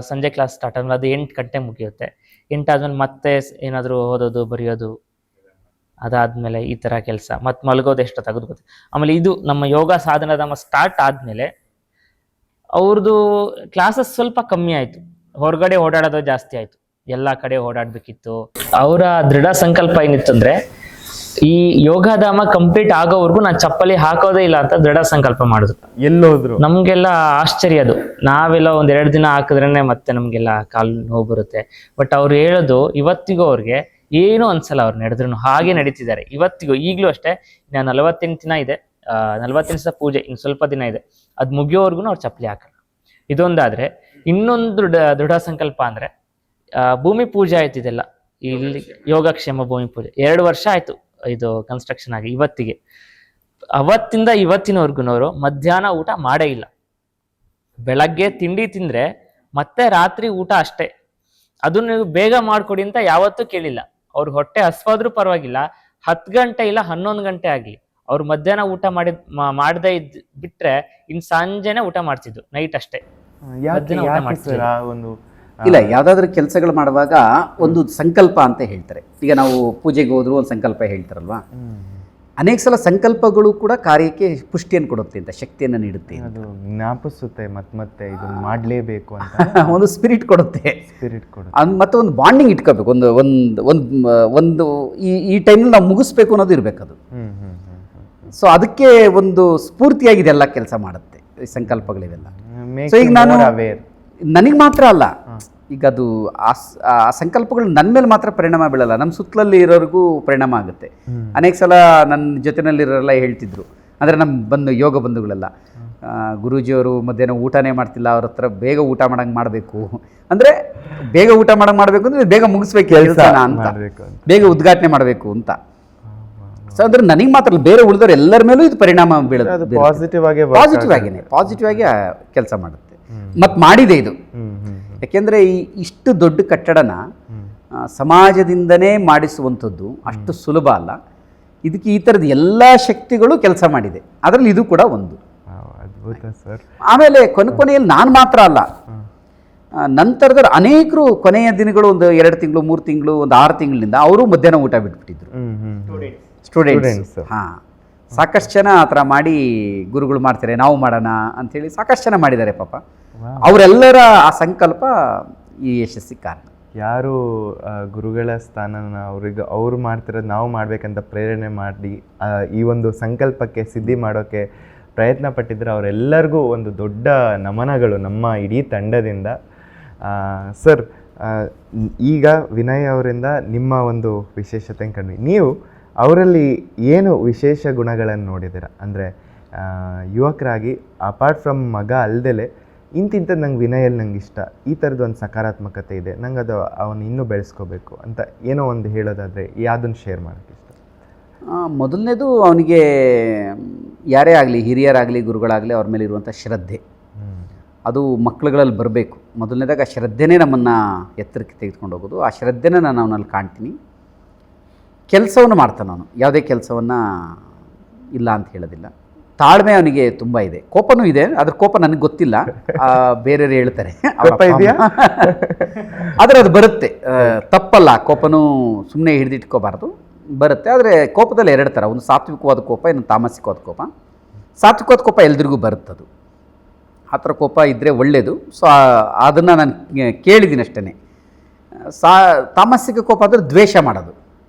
ಸಂಜೆ ಕ್ಲಾಸ್ ಸ್ಟಾರ್ಟ್ ಆದ್ಮೇಲೆ ಅದು 8 ಗಂಟೆ ಮುಗಿಯುತ್ತೆ. 8 ಆದ್ಮೇಲೆ ಮತ್ತೆ ಏನಾದ್ರು ಓದೋದು ಬರೆಯೋದು, ಅದಾದ್ಮೇಲೆ ಈ ತರ ಕೆಲಸ, ಮತ್ತೆ ಮಲಗೋದು ಎಷ್ಟೊತ್ತಾಗೋದು ಗೊತ್ತೆ. ಆಮೇಲೆ ಇದು ನಮ್ಮ ಯೋಗ ಸಾಧನ ಸ್ಟಾರ್ಟ್ ಆದ್ಮೇಲೆ ಅವ್ರದ್ದು ಕ್ಲಾಸಸ್ ಸ್ವಲ್ಪ ಕಮ್ಮಿ ಆಯ್ತು, ಹೊರಗಡೆ ಓಡಾಡೋದು ಜಾಸ್ತಿ ಆಯ್ತು, ಎಲ್ಲಾ ಕಡೆ ಓಡಾಡ್ಬೇಕಿತ್ತು. ಅವರ ದೃಢ ಸಂಕಲ್ಪ ಏನಿತ್ತು ಅಂದ್ರೆ ಈ ಯೋಗಧಾಮ ಕಂಪ್ಲೀಟ್ ಆಗೋವರೆಗೂ ನಾನು ಚಪ್ಪಲಿ ಹಾಕೋದೇ ಇಲ್ಲ ಅಂತ ದೃಢ ಸಂಕಲ್ಪ ಮಾಡಿದ್ರು. ಎಲ್ಲೋದ್ರು ನಮ್ಗೆಲ್ಲ ಆಶ್ಚರ್ಯ ಅದು. ನಾವೆಲ್ಲ 1-2 ದಿನ ಹಾಕಿದ್ರೇನೆ ಮತ್ತೆ ನಮ್ಗೆಲ್ಲ ಕಾಲು ನೋವು ಬರುತ್ತೆ. ಬಟ್ ಅವ್ರು ಹೇಳೋದು ಇವತ್ತಿಗೂ ಅವ್ರಿಗೆ ಏನೂ ಅನ್ಸಲ್ಲ. ಅವ್ರು ನಡೆದ್ರು ಹಾಗೆ ನಡೀತಿದ್ದಾರೆ ಇವತ್ತಿಗೂ. ಈಗಲೂ ಅಷ್ಟೇ, ಇನ್ನು 48 ದಿನ ಇದೆ, 48 ದಿವಸ ಪೂಜೆ, ಇನ್ನು ಸ್ವಲ್ಪ ದಿನ ಇದೆ, ಅದು ಮುಗಿಯೋವರೆಗೂ ಅವ್ರು ಚಪ್ಪಲಿ ಹಾಕಲ್ಲ. ಇದೊಂದಾದ್ರೆ ಇನ್ನೊಂದು ದೃಢ ಸಂಕಲ್ಪ ಅಂದ್ರೆ ಭೂಮಿ ಪೂಜೆ ಆಯ್ತು. ಇದೆಲ್ಲ ಇಲ್ಲಿ ಯೋಗಕ್ಷೇಮ ಭೂಮಿ ಪೂಜೆ 2 ವರ್ಷ ಆಯ್ತು ಇದು ಕನ್ಸ್ಟ್ರಕ್ಷನ್ ಆಗಿ. ಅವತ್ತಿಂದ ಇವತ್ತಿನವರೆಗೂ ಮಧ್ಯಾಹ್ನ ಊಟ ಮಾಡೇ ಇಲ್ಲ. ಬೆಳಗ್ಗೆ ತಿಂಡಿ ತಿಂದ್ರೆ ಮತ್ತೆ ರಾತ್ರಿ ಊಟ ಅಷ್ಟೇ. ಅದನ್ನ ಬೇಗ ಮಾಡ್ಕೊಡಿ ಅಂತ ಯಾವತ್ತೂ ಕೇಳಿಲ್ಲ. ಅವ್ರ ಹೊಟ್ಟೆ ಹಸ್ವಾದ್ರೂ ಪರವಾಗಿಲ್ಲ, 10 ಗಂಟೆ ಇಲ್ಲ 11 ಗಂಟೆ ಆಗ್ಲಿ ಅವ್ರು ಮಧ್ಯಾಹ್ನ ಊಟ ಮಾಡದೇ ಬಿಟ್ರೆ ಇನ್ ಸಂಜೆನೆ ಊಟ ಮಾಡ್ತಿದ್ದು, ನೈಟ್ ಅಷ್ಟೇ. ಇಲ್ಲ, ಯಾವ್ದಾದ್ರು ಕೆಲಸಗಳು ಮಾಡುವಾಗ ಒಂದು ಸಂಕಲ್ಪ ಅಂತ ಹೇಳ್ತಾರೆ. ಈಗ ನಾವು ಪೂಜೆಗೆ ಹೋದ್ರು ಒಂದು ಸಂಕಲ್ಪ ಹೇಳ್ತಾರಲ್ವಾ, ಅನೇಕ ಸಲ ಸಂಕಲ್ಪಗಳು ಕೂಡ ಕಾರ್ಯಕ್ಕೆ ಪುಷ್ಟಿಯನ್ನು ಕೊಡುತ್ತೆ ಅಂತ, ಶಕ್ತಿಯನ್ನು ನೀಡುತ್ತೆ, ಅದು ಜ್ಞಾಪಿಸುತ್ತೆ ಮತ್ತೆ ಇದನ್ನು ಮಾಡಲೇಬೇಕು ಅಂತ ಒಂದು ಸ್ಪಿರಿಟ್ ಕೊಡುತ್ತೆ. ಮತ್ತೆ ಒಂದು ಬಾಂಡಿಂಗ್ ಇಟ್ಕೋಬೇಕು. ಒಂದು ಈ ಟೈಮಲ್ಲಿ ನಾವು ಮುಗಿಸ್ಬೇಕು ಅನ್ನೋದು ಇರಬೇಕು. ಅದು ಸೊ ಅದಕ್ಕೆ ಒಂದು ಸ್ಫೂರ್ತಿಯಾಗಿದೆ ಎಲ್ಲ ಕೆಲಸ ಮಾಡುತ್ತೆ ಈ ಸಂಕಲ್ಪಗಳಿವೆಲ್ಲ. Make ಸೊ ಈಗ you ನಾನು more aware. ನನಗೆ ಮಾತ್ರ ಅಲ್ಲ, ಈಗ ಅದು ಆ ಸಂಕಲ್ಪಗಳು ನನ್ನ ಮೇಲೆ ಮಾತ್ರ ಪರಿಣಾಮ ಬೀಳಲ್ಲ, ನಮ್ಮ ಸುತ್ತಲಲ್ಲಿ ಇರೋರಿಗೂ ಪರಿಣಾಮ ಆಗುತ್ತೆ. ಅನೇಕ ಸಲ ನನ್ನ ಜೊತೆನಲ್ಲಿರೋರೆಲ್ಲ ಹೇಳ್ತಿದ್ರು, ಅಂದರೆ ನಮ್ಮ ಬಂದು ಯೋಗ ಬಂಧುಗಳೆಲ್ಲ, ಗುರೂಜಿಯವರು ಮಧ್ಯಾಹ್ನ ಊಟನೇ ಮಾಡ್ತಿಲ್ಲ, ಅವ್ರ ಹತ್ರ ಬೇಗ ಊಟ ಮಾಡಂಗೆ ಮಾಡಬೇಕು, ಅಂದರೆ ಬೇಗ ಊಟ ಮಾಡಂಗೆ ಮಾಡಬೇಕು ಅಂದರೆ ಬೇಗ ಮುಗಿಸ್ಬೇಕು ಕೆಲಸನ ಅಂತ, ಬೇಗ ಉದ್ಘಾಟನೆ ಮಾಡಬೇಕು ಅಂತ. ಸೊ ಅಂದರೆ ನನಗೆ ಮಾತ್ರ ಅಲ್ಲ, ಬೇರೆ ಉಳಿದವ್ರು ಎಲ್ಲರ ಮೇಲೂ ಇದು ಪರಿಣಾಮ ಬೀಳುತ್ತೆ. ಪಾಸಿಟಿವ್ ಆಗಿ ಕೆಲಸ ಮಾಡುತ್ತೆ ಮತ್ತು ಮಾಡಿದೆ ಇದು. ಯಾಕೆಂದರೆ ಇಷ್ಟು ದೊಡ್ಡ ಕಟ್ಟಡನ ಸಮಾಜದಿಂದನೇ ಮಾಡಿಸುವಂಥದ್ದು ಅಷ್ಟು ಸುಲಭ ಅಲ್ಲ. ಇದಕ್ಕೆ ಈ ಥರದ ಎಲ್ಲ ಶಕ್ತಿಗಳು ಕೆಲಸ ಮಾಡಿದೆ, ಅದರಲ್ಲಿ ಇದು ಕೂಡ ಒಂದು. ಅದ್ಭುತ ಸರ್. ಆಮೇಲೆ ಕೊನೆಯಲ್ಲಿ ನಾನು ಮಾತ್ರ ಅಲ್ಲ, ನಂತರದವ್ರು ಅನೇಕರು ಕೊನೆಯ ದಿನಗಳು ಒಂದು 2 ತಿಂಗಳು 3 ತಿಂಗಳು ಒಂದು 6 ತಿಂಗಳಿಂದ ಅವರು ಮಧ್ಯಾಹ್ನ ಊಟ ಬಿಟ್ಬಿಟ್ಟಿದ್ರು. ಸ್ಟೂಡೆಂಟ್ಸ್ ಹಾಂ, ಸಾಕಷ್ಟು ಜನ ಆ ಥರ ಮಾಡಿ ಗುರುಗಳು ಮಾಡ್ತಾರೆ ನಾವು ಮಾಡೋಣ ಅಂಥೇಳಿ ಸಾಕಷ್ಟು ಜನ ಮಾಡಿದ್ದಾರೆ ಪಾಪ. ಅವರೆಲ್ಲರ ಆ ಸಂಕಲ್ಪ ಈ ಯಶಸ್ಸಿಗೆ ಕಾರಣ. ಯಾರು ಗುರುಗಳ ಸ್ಥಾನನ ಅವ್ರು ಮಾಡ್ತಿರೋದು ನಾವು ಮಾಡ್ಬೇಕಂತ ಪ್ರೇರಣೆ ಮಾಡಿ ಈ ಒಂದು ಸಂಕಲ್ಪಕ್ಕೆ ಸಿದ್ಧಿ ಮಾಡೋಕ್ಕೆ ಪ್ರಯತ್ನ ಪಟ್ಟಿದ್ರೆ ಅವರೆಲ್ಲರಿಗೂ ಒಂದು ದೊಡ್ಡ ನಮನಗಳು ನಮ್ಮ ಇಡೀ ತಂಡದಿಂದ. ಸರ್, ಈಗ ವಿನಯ್ ಅವರಿಂದ ನಿಮ್ಮ ಒಂದು ವಿಶೇಷತೆ ಕಂಡ್ವಿ. ನೀವು ಅವರಲ್ಲಿ ಏನು ವಿಶೇಷ ಗುಣಗಳನ್ನು ನೋಡಿದ್ದೀರಾ? ಅಂದರೆ ಯುವಕರಾಗಿ ಅಪಾರ್ಟ್ ಫ್ರಮ್ ಮಗ ಅಲ್ದಲೆ ಇಂಥದ್ದು ನಂಗೆ ವಿನಯಲ್ಲಿ ನಂಗೆ ಇಷ್ಟ, ಈ ಥರದ್ದು ಒಂದು ಸಕಾರಾತ್ಮಕತೆ ಇದೆ, ನಂಗೆ ಅದು ಅವನು ಇನ್ನೂ ಬೆಳೆಸ್ಕೋಬೇಕು ಅಂತ ಏನೋ ಒಂದು ಹೇಳೋದಾದರೆ ಯಾವುದನ್ನು ಶೇರ್ ಮಾಡೋಕ್ಕೆ ಇಷ್ಟ? ಮೊದಲನೇದು, ಅವನಿಗೆ ಯಾರೇ ಆಗಲಿ, ಹಿರಿಯರಾಗಲಿ ಗುರುಗಳಾಗಲಿ, ಅವ್ರ ಮೇಲೆ ಇರುವಂಥ ಶ್ರದ್ಧೆ, ಅದು ಮಕ್ಕಳುಗಳಲ್ಲಿ ಬರಬೇಕು. ಮೊದಲನೇದಾಗ ಆ ಶ್ರದ್ಧೆನೇ ನಮ್ಮನ್ನು ಎತ್ತರಕ್ಕೆ ತೆಗೆದುಕೊಂಡು ಹೋಗೋದು. ಆ ಶ್ರದ್ಧೆನ ನಾನು ಅವನಲ್ಲಿ ಕಾಣ್ತೀನಿ. ಕೆಲಸವನ್ನು ಮಾಡ್ತಾನೆ ಅವನು, ಯಾವುದೇ ಕೆಲಸವನ್ನು ಇಲ್ಲ ಅಂತ ಹೇಳೋದಿಲ್ಲ. ತಾಳ್ಮೆ ಅವನಿಗೆ ತುಂಬ ಇದೆ, ಕೋಪನೂ ಇದೆ, ಅದ್ರ ಕೋಪ ನನಗೆ ಗೊತ್ತಿಲ್ಲ, ಬೇರೆಯವರು ಹೇಳ್ತಾರೆ ಆದರೆ ಅದು ಬರುತ್ತೆ, ತಪ್ಪಲ್ಲ. ಕೋಪನೂ ಸುಮ್ಮನೆ ಹಿಡಿದಿಟ್ಕೋಬಾರ್ದು, ಬರುತ್ತೆ. ಆದರೆ ಕೋಪದಲ್ಲಿ 2 ಥರ, ಒಂದು ಸಾತ್ವಿಕವಾದ ಕೋಪ, ಇನ್ನೊಂದು ತಾಮಸಿಕವಾದ ಕೋಪ. ಸಾತ್ವಿಕವಾದ ಕೋಪ ಎಲ್ರಿಗೂ ಬರುತ್ತದು, ಆ ಥರ ಕೋಪ ಇದ್ದರೆ ಒಳ್ಳೆಯದು. ಸೊ ಅದನ್ನು ನಾನು ಕೇಳಿದ್ದೀನಿ ಅಷ್ಟೇ. ತಾಮಸಿಕ ಕೋಪ ಅಂದರೆ ದ್ವೇಷ ಮಾಡೋದು,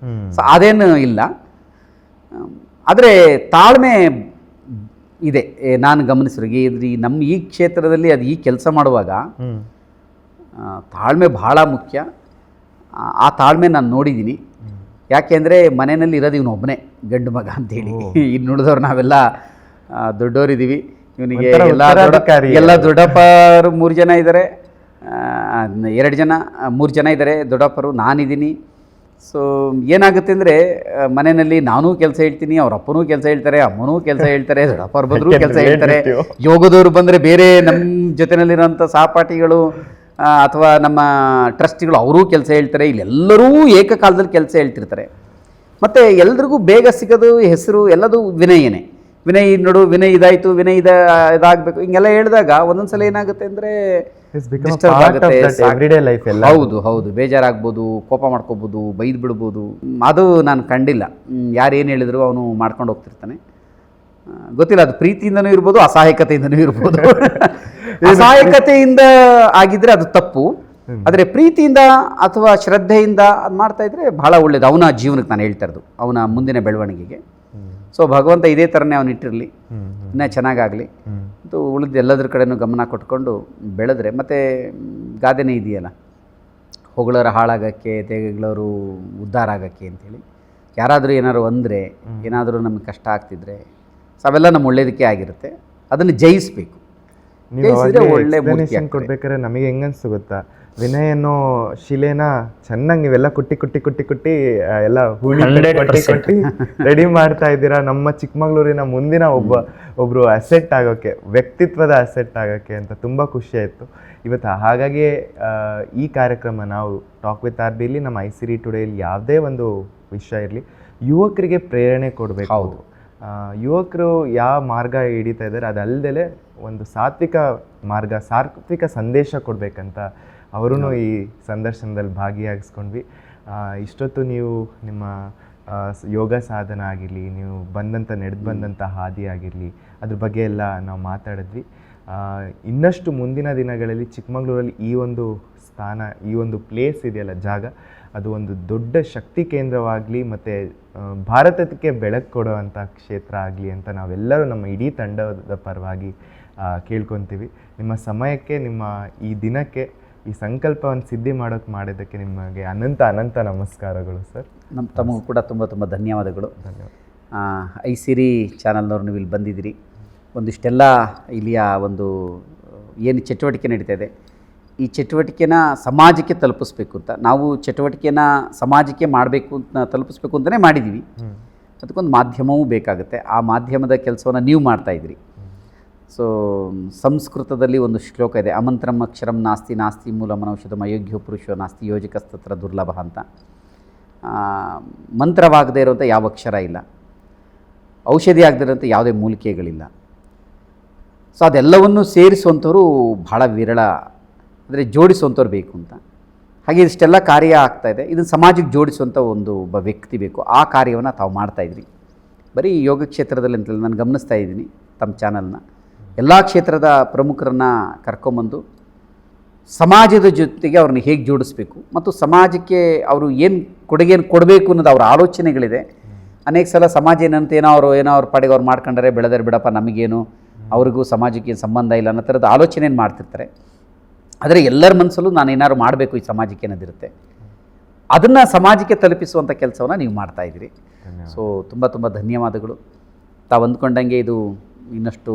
ಸೊ ಅದೇನು ಇಲ್ಲ. ಆದರೆ ತಾಳ್ಮೆ ಇದೆ, ನಾನು ಗಮನಿಸಿರೋಗೆ ನಮ್ಮ ಈ ಕ್ಷೇತ್ರದಲ್ಲಿ ಅದು ಈ ಕೆಲಸ ಮಾಡುವಾಗ ತಾಳ್ಮೆ ಭಾಳ ಮುಖ್ಯ. ಆ ತಾಳ್ಮೆ ನಾನು ನೋಡಿದ್ದೀನಿ. ಯಾಕೆಂದರೆ ಮನೆಯಲ್ಲಿ ಇರೋದು ಇವನು ಒಬ್ಬನೇ ಗಂಡು ಮಗ ಅಂತೇಳಿ, ಇನ್ನು ಉಳಿದವ್ರು ನಾವೆಲ್ಲ ದೊಡ್ಡವರಿದ್ದೀವಿ. ಇವನಿಗೆ ಎಲ್ಲ ದೊಡ್ಡಪ್ಪರು 3 ಜನ ಇದ್ದಾರೆ, 3 ಜನ ಇದ್ದಾರೆ ದೊಡ್ಡಪ್ಪರು, ನಾನಿದ್ದೀನಿ. ಸೊ ಏನಾಗುತ್ತೆ ಅಂದರೆ ಮನೆಯಲ್ಲಿ ನಾನೂ ಕೆಲಸ ಹೇಳ್ತೀನಿ, ಅವ್ರ ಅಪ್ಪನೂ ಕೆಲಸ ಹೇಳ್ತಾರೆ, ಅಮ್ಮನೂ ಕೆಲಸ ಹೇಳ್ತಾರೆ, ದೊಡ್ಡಪ್ಪರು ಬಂದರೂ ಕೆಲಸ ಹೇಳ್ತಾರೆ, ಯೋಗದವರು ಬಂದರೆ ಬೇರೆ ನಮ್ಮ ಜೊತೆಯಲ್ಲಿರೋಂಥ ಸಹಪಾಠಿಗಳು ಅಥವಾ ನಮ್ಮ ಟ್ರಸ್ಟಿಗಳು ಅವರೂ ಕೆಲಸ ಹೇಳ್ತಾರೆ. ಇಲ್ಲೆಲ್ಲರೂ ಏಕಕಾಲದಲ್ಲಿ ಕೆಲಸ ಹೇಳ್ತಿರ್ತಾರೆ. ಮತ್ತು ಎಲ್ರಿಗೂ ಬೇಗ ಸಿಗೋದು ಹೆಸರು ಎಲ್ಲದು ವಿನಯನೇ. ವಿನಯ್ ನೋಡು, ವಿನಯ್ ಇದಾಯಿತು, ವಿನಯ್ ಇದಾಗಬೇಕು, ಹಿಂಗೆಲ್ಲ ಹೇಳಿದಾಗ ಒಂದೊಂದು ಸಲ ಏನಾಗುತ್ತೆ ಅಂದರೆ ಡಿಸ್ಟರ್ಬ್ ಆಗುತ್ತೆ. ಹೌದು, ಬೇಜಾರಾಗ್ಬೋದು, ಕೋಪ ಮಾಡ್ಕೋಬೋದು, ಬೈದು ಬಿಡ್ಬೋದು. ಅದು ನಾನು ಕಂಡಿಲ್ಲ. ಯಾರು ಏನು ಹೇಳಿದ್ರು ಅವನು ಮಾಡ್ಕೊಂಡು ಹೋಗ್ತಿರ್ತಾನೆ. ಗೊತ್ತಿಲ್ಲ, ಅದು ಪ್ರೀತಿಯಿಂದನೂ ಇರ್ಬೋದು, ಅಸಹಾಯಕತೆಯಿಂದನೂ ಇರ್ಬೋದು. ಅಸಹಾಯಕತೆಯಿಂದ ಆಗಿದ್ರೆ ಅದು ತಪ್ಪು, ಆದರೆ ಪ್ರೀತಿಯಿಂದ ಅಥವಾ ಶ್ರದ್ಧೆಯಿಂದ ಅದು ಮಾಡ್ತಾ ಇದ್ರೆ ಬಹಳ ಒಳ್ಳೇದು ಅವನ ಜೀವನಕ್ಕೆ. ನಾನು ಹೇಳ್ತಾ ಇರೋದು ಅವನ ಮುಂದಿನ ಬೆಳವಣಿಗೆಗೆ. ಸೊ ಭಗವಂತ ಇದೇ ಥರನೇ ಅವನು ಇಟ್ಟಿರಲಿ, ಇನ್ನೂ ಚೆನ್ನಾಗಾಗಲಿ ಮತ್ತು ಉಳಿದ ಎಲ್ಲದ್ರ ಕಡೆನೂ ಗಮನ ಕೊಟ್ಕೊಂಡು ಬೆಳೆದ್ರೆ. ಮತ್ತು ಗಾದೆನೇ ಇದೆಯಲ್ಲ, ಹೊಗಳೋರು ಹಾಳಾಗೋಕ್ಕೆ, ತೆಗೆಗಳವರು ಉದ್ಧಾರ ಆಗೋಕ್ಕೆ ಅಂಥೇಳಿ. ಯಾರಾದರೂ ಏನಾದ್ರು ಅಂದರೆ, ಏನಾದರೂ ನಮಗೆ ಕಷ್ಟ ಆಗ್ತಿದ್ರೆ, ಸೊ ಅವೆಲ್ಲ ನಮ್ಮ ಒಳ್ಳೇದಕ್ಕೆ ಆಗಿರುತ್ತೆ. ಅದನ್ನು ಜಯಿಸಬೇಕು. ಒಳ್ಳೆ ಕೊಡ್ಬೇಕಾದ್ರೆ ನಮಗೆ ಹೆಂಗನ್ಸ್ತು ಗೊತ್ತಾ, ವಿನಯ್ ಅನ್ನೋ ಶಿಲೆನ ಚೆನ್ನಾಗಿ ನೀವೆಲ್ಲ ಕುಟ್ಟಿ ಎಲ್ಲ ಹುಳಿ ಕೊಟ್ಟಿ ರೆಡಿ ಮಾಡ್ತಾ ಇದ್ದೀರಾ. ನಮ್ಮ ಚಿಕ್ಕಮಗಳೂರಿನ ಮುಂದಿನ ಒಬ್ರು ಅಸೆಟ್ ಆಗೋಕ್ಕೆ, ವ್ಯಕ್ತಿತ್ವದ ಅಸೆಟ್ ಆಗೋಕ್ಕೆ ಅಂತ ತುಂಬ ಖುಷಿ ಆಯಿತು ಇವತ್ತು. ಹಾಗಾಗಿ ಈ ಕಾರ್ಯಕ್ರಮ ನಾವು ಟಾಕ್ ವಿತ್ RBಯಲ್ಲಿ ನಮ್ಮ ICRI ಟುಡೇಲಿ ಯಾವುದೇ ಒಂದು ವಿಷಯ ಇರಲಿ, ಯುವಕರಿಗೆ ಪ್ರೇರಣೆ ಕೊಡಬೇಕು. ಹೌದು, ಯುವಕರು ಯಾವ ಮಾರ್ಗ ಹಿಡಿತಾ ಇದ್ದಾರೆ ಅದಲ್ಲದೆ ಒಂದು ಸಾತ್ವಿಕ ಮಾರ್ಗ, ಸಾತ್ವಿಕ ಸಂದೇಶ ಕೊಡಬೇಕಂತ ಅವರೂ ಈ ಸಂದರ್ಶನದಲ್ಲಿ ಭಾಗಿಯಾಗಿಸ್ಕೊಂಡ್ವಿ. ಇಷ್ಟೊತ್ತು ನೀವು ನಿಮ್ಮ ಯೋಗ ಸಾಧನ ಆಗಿರಲಿ, ನೀವು ನಡೆದು ಬಂದಂಥ ಹಾದಿ ಆಗಿರಲಿ, ಅದ್ರ ಬಗ್ಗೆ ಎಲ್ಲ ನಾವು ಮಾತಾಡಿದ್ವಿ. ಇನ್ನಷ್ಟು ಮುಂದಿನ ದಿನಗಳಲ್ಲಿ ಚಿಕ್ಕಮಗಳೂರಲ್ಲಿ ಈ ಒಂದು ಸ್ಥಾನ, ಈ ಒಂದು ಪ್ಲೇಸ್ ಇದೆಯಲ್ಲ, ಜಾಗ, ಅದು ಒಂದು ದೊಡ್ಡ ಶಕ್ತಿ ಕೇಂದ್ರವಾಗಲಿ ಮತ್ತು ಭಾರತಕ್ಕೆ ಬೆಳಕು ಕೊಡುವಂಥ ಕ್ಷೇತ್ರ ಆಗಲಿ ಅಂತ ನಾವೆಲ್ಲರೂ ನಮ್ಮ ಇಡೀ ತಂಡದ ಪರವಾಗಿ ಕೇಳ್ಕೊತೀವಿ. ನಿಮ್ಮ ಸಮಯಕ್ಕೆ, ನಿಮ್ಮ ಈ ದಿನಕ್ಕೆ, ಈ ಸಂಕಲ್ಪವನ್ನು ಸಿದ್ಧಿ ಮಾಡಿದ್ದಕ್ಕೆ ನಿಮಗೆ ಅನಂತ ಅನಂತ ನಮಸ್ಕಾರಗಳು ಸರ್. ತಮಗೂ ಕೂಡ ತುಂಬ ತುಂಬ ಧನ್ಯವಾದಗಳು. ಐಸಿರಿ ಚಾನಲ್ನವ್ರು ನೀವು ಇಲ್ಲಿ ಬಂದಿದ್ದೀರಿ, ಒಂದಿಷ್ಟೆಲ್ಲ ಇಲ್ಲಿಯ ಒಂದು ಏನು ಚಟುವಟಿಕೆ ನಡೀತಾ ಇದೆ, ಈ ಚಟುವಟಿಕೆನ ಸಮಾಜಕ್ಕೆ ತಲುಪಿಸ್ಬೇಕು ಅಂತ ನಾವು ಚಟುವಟಿಕೆನ ಸಮಾಜಕ್ಕೆ ಮಾಡಬೇಕು ಅಂತ ತಲುಪಿಸ್ಬೇಕು ಅಂತಲೇ ಮಾಡಿದ್ದೀವಿ. ಅದಕ್ಕೊಂದು ಮಾಧ್ಯಮವೂ ಬೇಕಾಗುತ್ತೆ. ಆ ಮಾಧ್ಯಮದ ಕೆಲಸವನ್ನು ನೀವು ಮಾಡ್ತಾಯಿದ್ರಿ. ಸೊ ಸಂಸ್ಕೃತದಲ್ಲಿ ಒಂದು ಶ್ಲೋಕ ಇದೆ, ಅಮಂತ್ರಂ ಅಕ್ಷರಂ ನಾಸ್ತಿ ನಾಸ್ತಿ ಮೂಲಮನೌಷಧಂ ಅಯೋಗ್ಯೋ ಪುರುಷೋ ನಾಸ್ತಿ ಯೋಜಕಸ್ತತ್ರ ದುರ್ಲಭ ಅಂತ. ಮಂತ್ರವಾಗದೇ ಇರುವಂಥ ಯಾವ ಅಕ್ಷರ ಇಲ್ಲ, ಔಷಧಿ ಆಗದೇ ಇರೋಂಥ ಯಾವುದೇ ಮೂಲಿಕೆಗಳಿಲ್ಲ. ಸೊ ಅದೆಲ್ಲವನ್ನು ಸೇರಿಸುವಂಥವ್ರು ಭಾಳ ವಿರಳ, ಅಂದರೆ ಜೋಡಿಸುವಂಥವ್ರು ಬೇಕು ಅಂತ. ಹಾಗೆ ಇಷ್ಟೆಲ್ಲ ಕಾರ್ಯ ಆಗ್ತಾಯಿದೆ, ಇದನ್ನು ಸಮಾಜಕ್ಕೆ ಜೋಡಿಸುವಂಥ ಒಬ್ಬ ವ್ಯಕ್ತಿ ಬೇಕು. ಆ ಕಾರ್ಯವನ್ನು ತಾವು ಮಾಡ್ತಾಯಿದ್ರಿ. ಬರೀ ಯೋಗ ಕ್ಷೇತ್ರದಲ್ಲಿ ಅಂತಲ್ಲ, ನಾನು ಗಮನಿಸ್ತಾ ಇದ್ದೀನಿ ತಮ್ಮ ಚಾನಲ್ನ, ಎಲ್ಲ ಕ್ಷೇತ್ರದ ಪ್ರಮುಖರನ್ನು ಕರ್ಕೊಂಬಂದು ಸಮಾಜದ ಜೊತೆಗೆ ಅವ್ರನ್ನ ಹೇಗೆ ಜೋಡಿಸ್ಬೇಕು ಮತ್ತು ಸಮಾಜಕ್ಕೆ ಅವರು ಏನು ಕೊಡುಗೆಯನ್ನು ಕೊಡಬೇಕು ಅನ್ನೋದು ಅವರ ಆಲೋಚನೆಗಳಿದೆ. ಅನೇಕ ಸಲ ಸಮಾಜ ಏನಂತ ಏನೋ ಅವ್ರ ಪಾಡಿಗೆ ಅವ್ರು ಮಾಡ್ಕೊಂಡ್ರೆ ಬೆಳೆದರೆ ಬಿಡಪ್ಪ, ನಮಗೇನು ಅವ್ರಿಗೂ ಸಮಾಜಕ್ಕೆ ಏನು ಸಂಬಂಧ ಇಲ್ಲ ಅನ್ನೋ ಥರದ ಆಲೋಚನೆಯನ್ನು ಮಾಡ್ತಿರ್ತಾರೆ. ಆದರೆ ಎಲ್ಲರ ಮನಸ್ಸಲ್ಲೂ ನಾನು ಏನಾದ್ರು ಮಾಡಬೇಕು ಈ ಸಮಾಜಕ್ಕೆ ಅನ್ನೋದಿರುತ್ತೆ. ಅದನ್ನು ಸಮಾಜಕ್ಕೆ ತಲುಪಿಸುವಂಥ ಕೆಲಸವನ್ನು ನೀವು ಮಾಡ್ತಾಯಿದ್ದೀರಿ. ಸೊ ತುಂಬ ತುಂಬ ಧನ್ಯವಾದಗಳು. ತಾವು ಅಂದ್ಕೊಂಡಂಗೆ ಇದು ಇನ್ನಷ್ಟು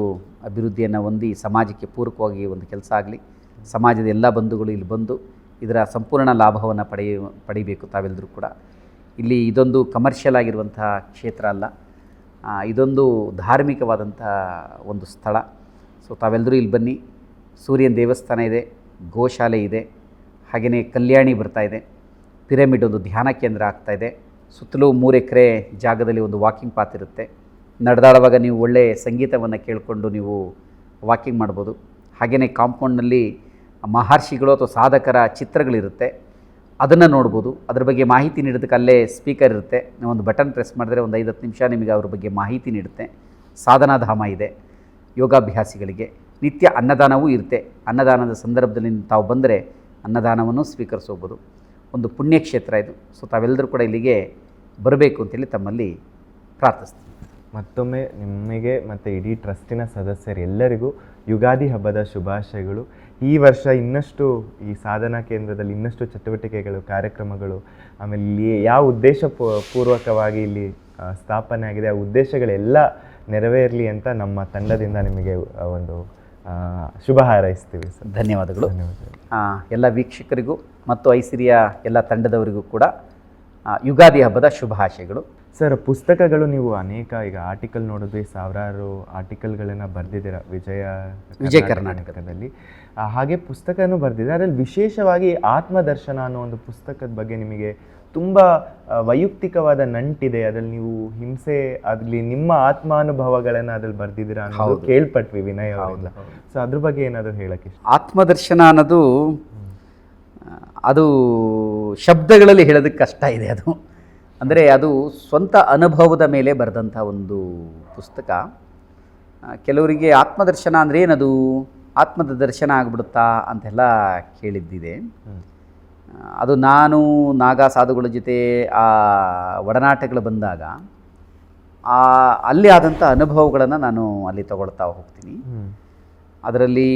ಅಭಿವೃದ್ಧಿಯನ್ನು ಹೊಂದಿ ಸಮಾಜಕ್ಕೆ ಪೂರಕವಾಗಿ ಒಂದು ಕೆಲಸ ಆಗಲಿ. ಸಮಾಜದ ಎಲ್ಲ ಬಂಧುಗಳು ಇಲ್ಲಿ ಬಂದು ಇದರ ಸಂಪೂರ್ಣ ಲಾಭವನ್ನು ಪಡಿಬೇಕು ತಾವೆಲ್ಲರೂ ಕೂಡ. ಇಲ್ಲಿ ಇದೊಂದು ಕಮರ್ಷಿಯಲ್ ಆಗಿರುವಂಥ ಕ್ಷೇತ್ರ ಅಲ್ಲ, ಇದೊಂದು ಧಾರ್ಮಿಕವಾದಂಥ ಒಂದು ಸ್ಥಳ. ಸೊ ತಾವೆಲ್ಲರೂ ಇಲ್ಲಿ ಬನ್ನಿ. ಸೂರ್ಯನ ದೇವಸ್ಥಾನ ಇದೆ, ಗೋಶಾಲೆ ಇದೆ, ಹಾಗೆಯೇ ಕಲ್ಯಾಣಿ ಬರ್ತಾಯಿದೆ, ಪಿರಮಿಡ್ ಒಂದು ಧ್ಯಾನ ಕೇಂದ್ರ ಆಗ್ತಾಯಿದೆ. ಸುತ್ತಲೂ 3 ಎಕರೆ ಜಾಗದಲ್ಲಿ ಒಂದು ವಾಕಿಂಗ್ ಪಾತ್ ಇರುತ್ತೆ. ನಡೆದಾಡುವಾಗ ನೀವು ಒಳ್ಳೆಯ ಸಂಗೀತವನ್ನು ಕೇಳಿಕೊಂಡು ನೀವು ವಾಕಿಂಗ್ ಮಾಡ್ಬೋದು. ಹಾಗೆಯೇ ಕಾಂಪೌಂಡ್ನಲ್ಲಿ ಮಹರ್ಷಿಗಳು ಅಥವಾ ಸಾಧಕರ ಚಿತ್ರಗಳಿರುತ್ತೆ, ಅದನ್ನು ನೋಡ್ಬೋದು. ಅದ್ರ ಬಗ್ಗೆ ಮಾಹಿತಿ ನೀಡೋದಕ್ಕೆ ಅಲ್ಲೇ ಸ್ಪೀಕರ್ ಇರುತ್ತೆ. ನೀವು ಒಂದು ಬಟನ್ ಪ್ರೆಸ್ ಮಾಡಿದ್ರೆ ಒಂದು 5-10 ನಿಮಿಷ ನಿಮಗೆ ಅವ್ರ ಬಗ್ಗೆ ಮಾಹಿತಿ ನೀಡುತ್ತೆ. ಸಾಧನಾಧಾಮ ಇದೆ ಯೋಗಾಭ್ಯಾಸಿಗಳಿಗೆ. ನಿತ್ಯ ಅನ್ನದಾನವೂ ಇರುತ್ತೆ. ಅನ್ನದಾನದ ಸಂದರ್ಭದಲ್ಲಿ ತಾವು ಬಂದರೆ ಅನ್ನದಾನವನ್ನು ಸ್ವೀಕರಿಸೋಗ್ಬೋದು. ಒಂದು ಪುಣ್ಯಕ್ಷೇತ್ರ ಇದು. ಸೊ ತಾವೆಲ್ಲರೂ ಕೂಡ ಇಲ್ಲಿಗೆ ಬರಬೇಕು ಅಂತೇಳಿ ತಮ್ಮಲ್ಲಿ ಪ್ರಾರ್ಥಿಸ್ತೀನಿ. ಮತ್ತೊಮ್ಮೆ ನಿಮಗೆ ಮತ್ತು ಇಡೀ ಟ್ರಸ್ಟಿನ ಸದಸ್ಯರೆಲ್ಲರಿಗೂ ಯುಗಾದಿ ಹಬ್ಬದ ಶುಭಾಶಯಗಳು. ಈ ವರ್ಷ ಇನ್ನಷ್ಟು ಈ ಸಾಧನಾ ಕೇಂದ್ರದಲ್ಲಿ ಇನ್ನಷ್ಟು ಚಟುವಟಿಕೆಗಳು, ಕಾರ್ಯಕ್ರಮಗಳು, ಆಮೇಲೆ ಇಲ್ಲಿ ಯಾವ ಉದ್ದೇಶ ಪೂರ್ವಕವಾಗಿ ಇಲ್ಲಿ ಸ್ಥಾಪನೆ ಆಗಿದೆ ಆ ಉದ್ದೇಶಗಳೆಲ್ಲ ನೆರವೇರಲಿ ಅಂತ ನಮ್ಮ ತಂಡದಿಂದ ನಿಮಗೆ ಒಂದು ಶುಭ ಹಾರೈಸ್ತೀವಿ ಸರ್. ಧನ್ಯವಾದಗಳು. ಎಲ್ಲ ವೀಕ್ಷಕರಿಗೂ ಮತ್ತು ಐಸಿರಿಯ ಎಲ್ಲ ತಂಡದವರಿಗೂ ಕೂಡ ಯುಗಾದಿ ಹಬ್ಬದ ಶುಭಾಶಯಗಳು. ಸರ್, ಪುಸ್ತಕಗಳು ನೀವು ಅನೇಕ ಈಗ ಆರ್ಟಿಕಲ್ ನೋಡಿದ್ವಿ, ಸಾವಿರಾರು ಆರ್ಟಿಕಲ್ಗಳನ್ನು ಬರೆದಿದ್ದೀರ ವಿಜಯ ಕರ್ನಾಟಕದಲ್ಲಿ. ಹಾಗೆ ಪುಸ್ತಕನೂ ಬರೆದಿದ್ದೀರ. ಅದರಲ್ಲಿ ವಿಶೇಷವಾಗಿ ಆತ್ಮದರ್ಶನ ಅನ್ನೋ ಒಂದು ಪುಸ್ತಕದ ಬಗ್ಗೆ ನಿಮಗೆ ತುಂಬ ವೈಯಕ್ತಿಕವಾದ ನಂಟಿದೆ. ಅದರಲ್ಲಿ ನೀವು ಹಿಂಸೆ ಆಗಲಿ ನಿಮ್ಮ ಆತ್ಮಾನುಭವಗಳನ್ನು ಅದ್ರಲ್ಲಿ ಬರೆದಿದ್ದೀರಾ ಅನ್ನೋದು ಕೇಳ್ಪಟ್ವಿ ವಿನಯ್ ಅವರಿಂದ. ಸೊ ಅದ್ರ ಬಗ್ಗೆ ಏನಾದರೂ ಹೇಳಕ್ಕೆ? ಆತ್ಮದರ್ಶನ ಅನ್ನೋದು ಅದು ಶಬ್ದಗಳಲ್ಲಿ ಹೇಳೋದಕ್ಕೆ ಕಷ್ಟ ಇದೆ. ಅದು ಅಂದರೆ ಅದು ಸ್ವಂತ ಅನುಭವದ ಮೇಲೆ ಬರೆದಂಥ ಒಂದು ಪುಸ್ತಕ. ಕೆಲವರಿಗೆ ಆತ್ಮದರ್ಶನ ಅಂದರೆ ಏನದು, ಆತ್ಮದ ದರ್ಶನ ಆಗ್ಬಿಡುತ್ತಾ ಅಂತೆಲ್ಲ ಕೇಳಿದ್ದಿದೆ. ಅದು ನಾನು ನಾಗಾ ಸಾಧುಗಳ ಜೊತೆ ಆ ಒಡನಾಟಗಳು ಬಂದಾಗ ಅಲ್ಲಿ ಆದಂಥ ಅನುಭವಗಳನ್ನು ನಾನು ಅಲ್ಲಿ ತಗೊಳ್ತಾ ಹೋಗ್ತೀನಿ. ಅದರಲ್ಲಿ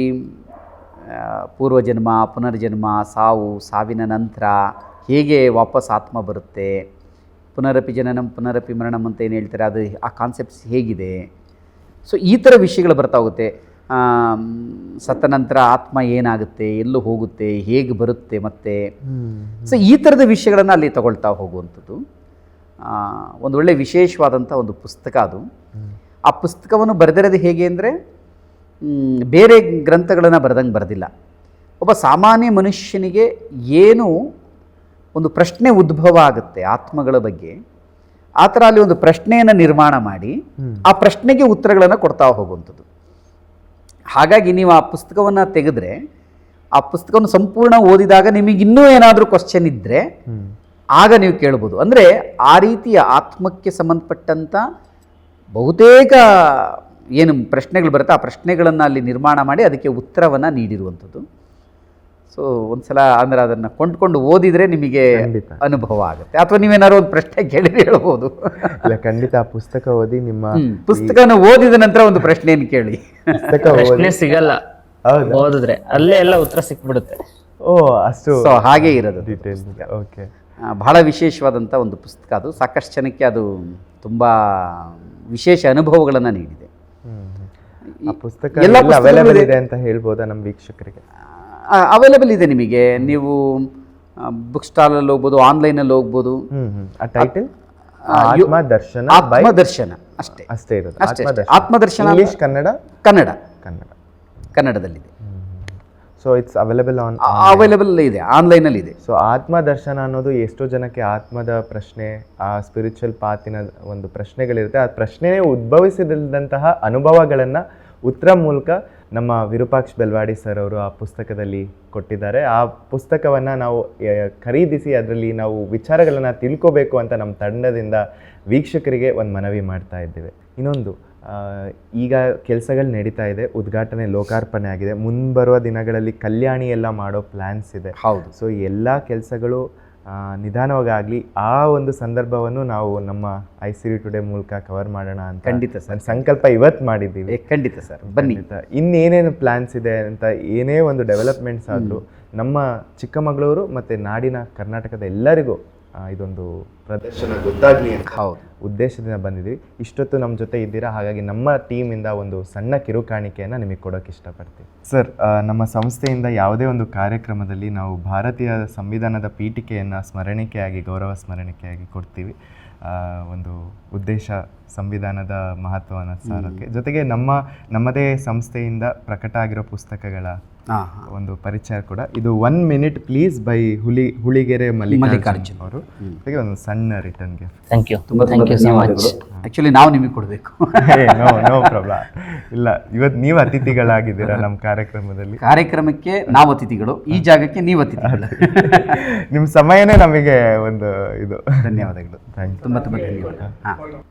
ಪೂರ್ವಜನ್ಮ, ಪುನರ್ಜನ್ಮ, ಸಾವು, ಸಾವಿನ ನಂತರ ಹೇಗೆ ವಾಪಸ್ ಆತ್ಮ ಬರುತ್ತೆ, ಪುನರಪಿ ಜನನಂ ಪುನರಪಿ ಮರಣಂ ಅಂತ ಏನು ಹೇಳ್ತಾರೆ, ಅದು ಆ ಕಾನ್ಸೆಪ್ಟ್ಸ್ ಹೇಗಿದೆ. ಸೊ ಈ ಥರ ವಿಷಯಗಳು ಬರ್ತಾ ಹೋಗುತ್ತೆ. ಸತ್ತ ನಂತರ ಆತ್ಮ ಏನಾಗುತ್ತೆ, ಎಲ್ಲೂ ಹೋಗುತ್ತೆ, ಹೇಗೆ ಬರುತ್ತೆ ಮತ್ತೆ. ಸೊ ಈ ಥರದ ವಿಷಯಗಳನ್ನು ಅಲ್ಲಿ ತಗೊಳ್ತಾ ಹೋಗುವಂಥದ್ದು ಒಂದು ಒಳ್ಳೆ ವಿಶೇಷವಾದಂಥ ಒಂದು ಪುಸ್ತಕ ಅದು. ಆ ಪುಸ್ತಕವನ್ನು ಬರೆದಿರೋದು ಹೇಗೆ ಅಂದರೆ ಬೇರೆ ಗ್ರಂಥಗಳನ್ನು ಬರೆದಂಗೆ ಬರೆದಿಲ್ಲ. ಒಬ್ಬ ಸಾಮಾನ್ಯ ಮನುಷ್ಯನಿಗೆ ಏನು ಒಂದು ಪ್ರಶ್ನೆ ಉದ್ಭವ ಆಗುತ್ತೆ ಆತ್ಮಗಳ ಬಗ್ಗೆ, ಆ ಥರ ಅಲ್ಲಿ ಒಂದು ಪ್ರಶ್ನೆಯನ್ನು ನಿರ್ಮಾಣ ಮಾಡಿ ಆ ಪ್ರಶ್ನೆಗೆ ಉತ್ತರಗಳನ್ನು ಕೊಡ್ತಾ ಹೋಗುವಂಥದ್ದು. ಹಾಗಾಗಿ ನೀವು ಆ ಪುಸ್ತಕವನ್ನು ತೆಗೆದ್ರೆ ಆ ಪುಸ್ತಕವನ್ನು ಸಂಪೂರ್ಣ ಓದಿದಾಗ ನಿಮಗೆ ಇನ್ನೂ ಏನಾದರೂ ಕ್ವಶನ್ ಇದ್ದರೆ ಆಗ ನೀವು ಕೇಳ್ಬೋದು. ಅಂದರೆ ಆ ರೀತಿಯ ಆತ್ಮಕ್ಕೆ ಸಂಬಂಧಪಟ್ಟಂಥ ಬಹುತೇಕ ಏನು ಪ್ರಶ್ನೆಗಳು ಬರುತ್ತೆ ಆ ಪ್ರಶ್ನೆಗಳನ್ನು ಅಲ್ಲಿ ನಿರ್ಮಾಣ ಮಾಡಿ ಅದಕ್ಕೆ ಉತ್ತರವನ್ನು ನೀಡಿರುವಂಥದ್ದು. ಸೊ ಒಂದ್ಸಲ ಅಂದರೆ ಅದನ್ನು ಕೊಂಡ್ಕೊಂಡು ಓದಿದರೆ ನಿಮಗೆ ಖಂಡಿತ. ಅನುಭವ ಆಗುತ್ತೆ. ಅಥವಾ ನೀವೇನಾದ್ರು ಒಂದು ಪ್ರಶ್ನೆ ಕೇಳಿದ್ರೆ ಹೇಳ್ಬೋದು. ಇಲ್ಲ, ಖಂಡಿತ ಆ ಪುಸ್ತಕ ಓದಿ ನಿಮ್ಮ ಪುಸ್ತಕನ ಓದಿದ ನಂತರ ಒಂದು ಪ್ರಶ್ನೆಯನ್ನು ಕೇಳಿ. ಪುಸ್ತಕ ಪ್ರಶ್ನೆ ಸಿಗಲ್ಲ, ಹೌದಾ? ಓದಿದ್ರೆ ಅಲ್ಲೇ ಎಲ್ಲ ಉತ್ತರ ಸಿಕ್ಬಿಡುತ್ತೆ. ಓ, ಅಷ್ಟು ಸೊ ಹಾಗೆ ಇರೋದು ಡೀಟೇಲ್ಸ್. ಓಕೆ. ಬಹಳ ವಿಶೇಷವಾದಂಥ ಒಂದು ಪುಸ್ತಕ ಅದು. ಸಾಕಷ್ಟು ಜನಕ್ಕೆ ಅದು ತುಂಬ ವಿಶೇಷ ಅನುಭವಗಳನ್ನು ನೀಡಿದೆ. ಆ ಪುಸ್ತಕ ಎಲ್ಲ ಅವೈಲೇಬಲ್ ಇದೆ ಅಂತ ಹೇಳ್ಬೋದಾ ನಮ್ಮ ವೀಕ್ಷಕರಿಗೆ? ಅವೈಲೇಬಲ್ ಇದೆ ನಿಮಗೆ. ನೀವು ಬುಕ್ ಸ್ಟಾಲಲ್ಲಿ ಹೋಗ್ಬೋದು, ಆನ್ಲೈನಲ್ಲಿ ಹೋಗ್ಬೋದು. ಆ ಟೈಟಲ್ ಆತ್ಮದರ್ಶನ by ಆತ್ಮದರ್ಶನ ಅಷ್ಟೇ ಅಷ್ಟೇ ಇರೋದು. ಅಷ್ಟೇ. ಆತ್ಮದರ್ಶನ. ಆತ್ಮದರ್ಶನ ಇಂಗ್ಲಿಷ್, ಕನ್ನಡ ಕನ್ನಡ ಕನ್ನಡ ಕನ್ನಡದಲ್ಲಿದೆ. So it's available on available ಇದೆ, ಆನ್ಲೈನಲ್ಲಿ ಇದೆ. ಸೊ ಆತ್ಮದರ್ಶನ ಅನ್ನೋದು ಎಷ್ಟೋ ಜನಕ್ಕೆ ಆತ್ಮದ ಪ್ರಶ್ನೆ, ಆ ಸ್ಪಿರಿಚುವಲ್ ಪಾತಿನ ಒಂದು ಪ್ರಶ್ನೆಗಳಿರುತ್ತೆ. ಆ ಪ್ರಶ್ನೆಯೇ ಉದ್ಭವಿಸಿದಂತಹ ಅನುಭವಗಳನ್ನು ಉತ್ತರ ಮೂಲಕ ನಮ್ಮ ವಿರೂಪಾಕ್ಷ ಬೆಲ್ವಾಡಿ ಸರ್ ಅವರು ಆ ಪುಸ್ತಕದಲ್ಲಿ ಕೊಟ್ಟಿದ್ದಾರೆ. ಆ ಪುಸ್ತಕವನ್ನು ನಾವು ಖರೀದಿಸಿ ಅದರಲ್ಲಿ ನಾವು ವಿಚಾರಗಳನ್ನು ತಿಳ್ಕೋಬೇಕು ಅಂತ ನಮ್ಮ ತಂಡದಿಂದ ವೀಕ್ಷಕರಿಗೆ ಒಂದು ಮನವಿ ಮಾಡ್ತಾ ಇದ್ದೇವೆ. ಇನ್ನೊಂದು, ಈಗ ಕೆಲಸಗಳು ನಡೀತಾ ಇದೆ, ಉದ್ಘಾಟನೆ ಲೋಕಾರ್ಪಣೆ ಆಗಿದೆ, ಮುಂಬರುವ ದಿನಗಳಲ್ಲಿ ಕಲ್ಯಾಣಿ ಎಲ್ಲ ಮಾಡೋ ಪ್ಲ್ಯಾನ್ಸ್ ಇದೆ. ಹೌದು. ಸೊ ಎಲ್ಲ ಕೆಲಸಗಳು ನಿಧಾನವಾಗಲಿ, ಆ ಒಂದು ಸಂದರ್ಭವನ್ನು ನಾವು ನಮ್ಮ ICT ಟುಡೇ ಮೂಲಕ ಕವರ್ ಮಾಡೋಣ ಅಂತ ಖಂಡಿತ ಸರ್, ಸಂಕಲ್ಪ ಇವತ್ತು ಮಾಡಿದ್ದೀವಿ. ಖಂಡಿತ ಸರ್, ಬನ್ನಿ. ಇನ್ನೇನೇನು ಪ್ಲಾನ್ಸ್ ಇದೆ ಅಂತ, ಏನೇ ಒಂದು ಡೆವಲಪ್ಮೆಂಟ್ಸ್ ಆದರೂ ನಮ್ಮ ಚಿಕ್ಕಮಗಳೂರು ಮತ್ತು ನಾಡಿನ ಕರ್ನಾಟಕದ ಎಲ್ಲರಿಗೂ ಇದೊಂದು ಪ್ರದರ್ಶನ ಗೊತ್ತಾಗಲಿ ಅಂತ ಉದ್ದೇಶದಿಂದ ಬಂದಿದ್ದೀವಿ. ಇಷ್ಟೊತ್ತು ನಮ್ಮ ಜೊತೆ ಇದ್ದೀರಾ, ಹಾಗಾಗಿ ನಮ್ಮ ಟೀಮಿಂದ ಒಂದು ಸಣ್ಣ ಕಿರುಕಾಣಿಕೆಯನ್ನು ನಿಮಗೆ ಕೊಡೋಕ್ಕೆ ಇಷ್ಟಪಡ್ತೀವಿ. ಸರ್, ನಮ್ಮ ಸಂಸ್ಥೆಯಿಂದ ಯಾವುದೇ ಒಂದು ಕಾರ್ಯಕ್ರಮದಲ್ಲಿ ನಾವು ಭಾರತೀಯ ಸಂವಿಧಾನದ ಪೀಠಿಕೆಯನ್ನು ಸ್ಮರಣಿಕೆಯಾಗಿ, ಗೌರವ ಸ್ಮರಣಿಕೆಯಾಗಿ ಕೊಡ್ತೀವಿ. ಒಂದು ಉದ್ದೇಶ ಸಂವಿಧಾನದ ಮಹತ್ವವನ್ನು ಸಾರೋಕ್ಕೆ, ಜೊತೆಗೆ ನಮ್ಮದೇ ಸಂಸ್ಥೆಯಿಂದ ಪ್ರಕಟ ಆಗಿರೋ ಪುಸ್ತಕಗಳ ಒಂದು ಪರಿಚಯ ಕೂಡ. ಇದು 1 minute please by Huligere Mallikarjun ಅವರು. ಜೊತೆಗೆ ಒಂದು ಸಣ್ಣ return gift. Thank you so much. Actually ನಾವು ನಿಮಗೆ ಕೊಡಬೇಕು. No problem. ಇಲ್ಲ, ಇವತ್ತು ನೀವು ಅತಿಥಿಗಳಾಗಿದ್ದೀರಾ ನಮ್ಮ ಕಾರ್ಯಕ್ರಮಕ್ಕೆ ನಾವು ಅತಿಥಿಗಳು, ಈ ಜಾಗಕ್ಕೆ ನೀವು ಅತಿಥಿಗಳು. ನಿಮ್ಮ ಸಮಯನೇ ನಮಗೆ ಒಂದು ಇದು. ಧನ್ಯವಾದಗಳು. ತುಂಬ ಧನ್ಯವಾದ.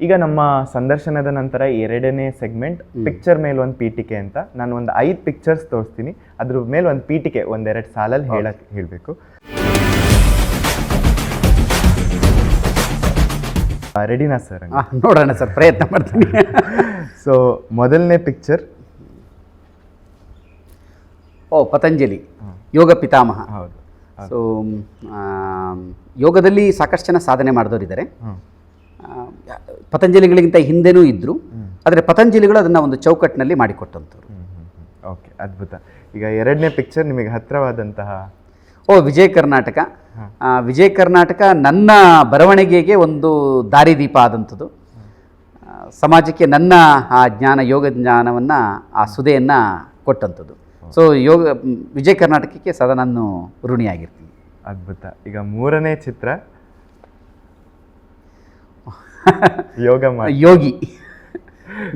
ಈಗ ನಮ್ಮ ಸಂದರ್ಶನದ ನಂತರ 2ನೇ ಸೆಗ್ಮೆಂಟ್ ಪಿಕ್ಚರ್ ಮೇಲೆ ಒಂದು ಪೀಠಿಕೆ ಅಂತ. ನಾನು ಒಂದು 5 ಪಿಕ್ಚರ್ಸ್ ತೋರಿಸ್ತೀನಿ, ಅದ್ರ ಮೇಲೆ ಒಂದು ಪೀಠಿಕೆ 1-2 ಸಾಲಲ್ಲಿ ಹೇಳಬೇಕು. ರೆಡಿನಾ ಸರ್? ನೋಡೋಣ ಸರ್, ಪ್ರಯತ್ನ ಮಾಡ್ತೀನಿ. ಸೊ ಮೊದಲನೇ ಪಿಕ್ಚರ್, ಪತಂಜಲಿ, ಯೋಗ ಪಿತಾಮಹ. ಹೌದು. ಸೊ ಯೋಗದಲ್ಲಿ ಸಾಕಷ್ಟು ಜನ ಸಾಧನೆ ಮಾಡಿದವರಿದ್ದಾರೆ. ಪತಂಜಲಿಗಳಿಗಿಂತ ಹಿಂದೆನೂ ಇದ್ದರು, ಆದರೆ ಪತಂಜಲಿಗಳು ಅದನ್ನು ಒಂದು ಚೌಕಟ್ಟಿನಲ್ಲಿ ಮಾಡಿಕೊಟ್ಟಂಥವ್ರು. ಓಕೆ, ಅದ್ಭುತ. ಈಗ 2ನೇ ಪಿಕ್ಚರ್ ನಿಮಗೆ ಹತ್ತಿರವಾದಂತಹ? ವಿಜಯ ಕರ್ನಾಟಕ. ವಿಜಯ ಕರ್ನಾಟಕ ನನ್ನ ಬರವಣಿಗೆಗೆ ಒಂದು ದಾರಿದೀಪ ಆದಂಥದ್ದು. ಸಮಾಜಕ್ಕೆ ನನ್ನ ಆ ಜ್ಞಾನ, ಯೋಗ ಜ್ಞಾನವನ್ನು, ಆ ಸುದೆಯನ್ನು ಕೊಟ್ಟಂಥದ್ದು. ಸೊ ವಿಜಯ ಕರ್ನಾಟಕಕ್ಕೆ ಸದಾ ನಾನು ಋಣಿಯಾಗಿರ್ತೀನಿ. ಅದ್ಭುತ. ಈಗ 3ನೇ ಚಿತ್ರ, ಯೋಗಿ.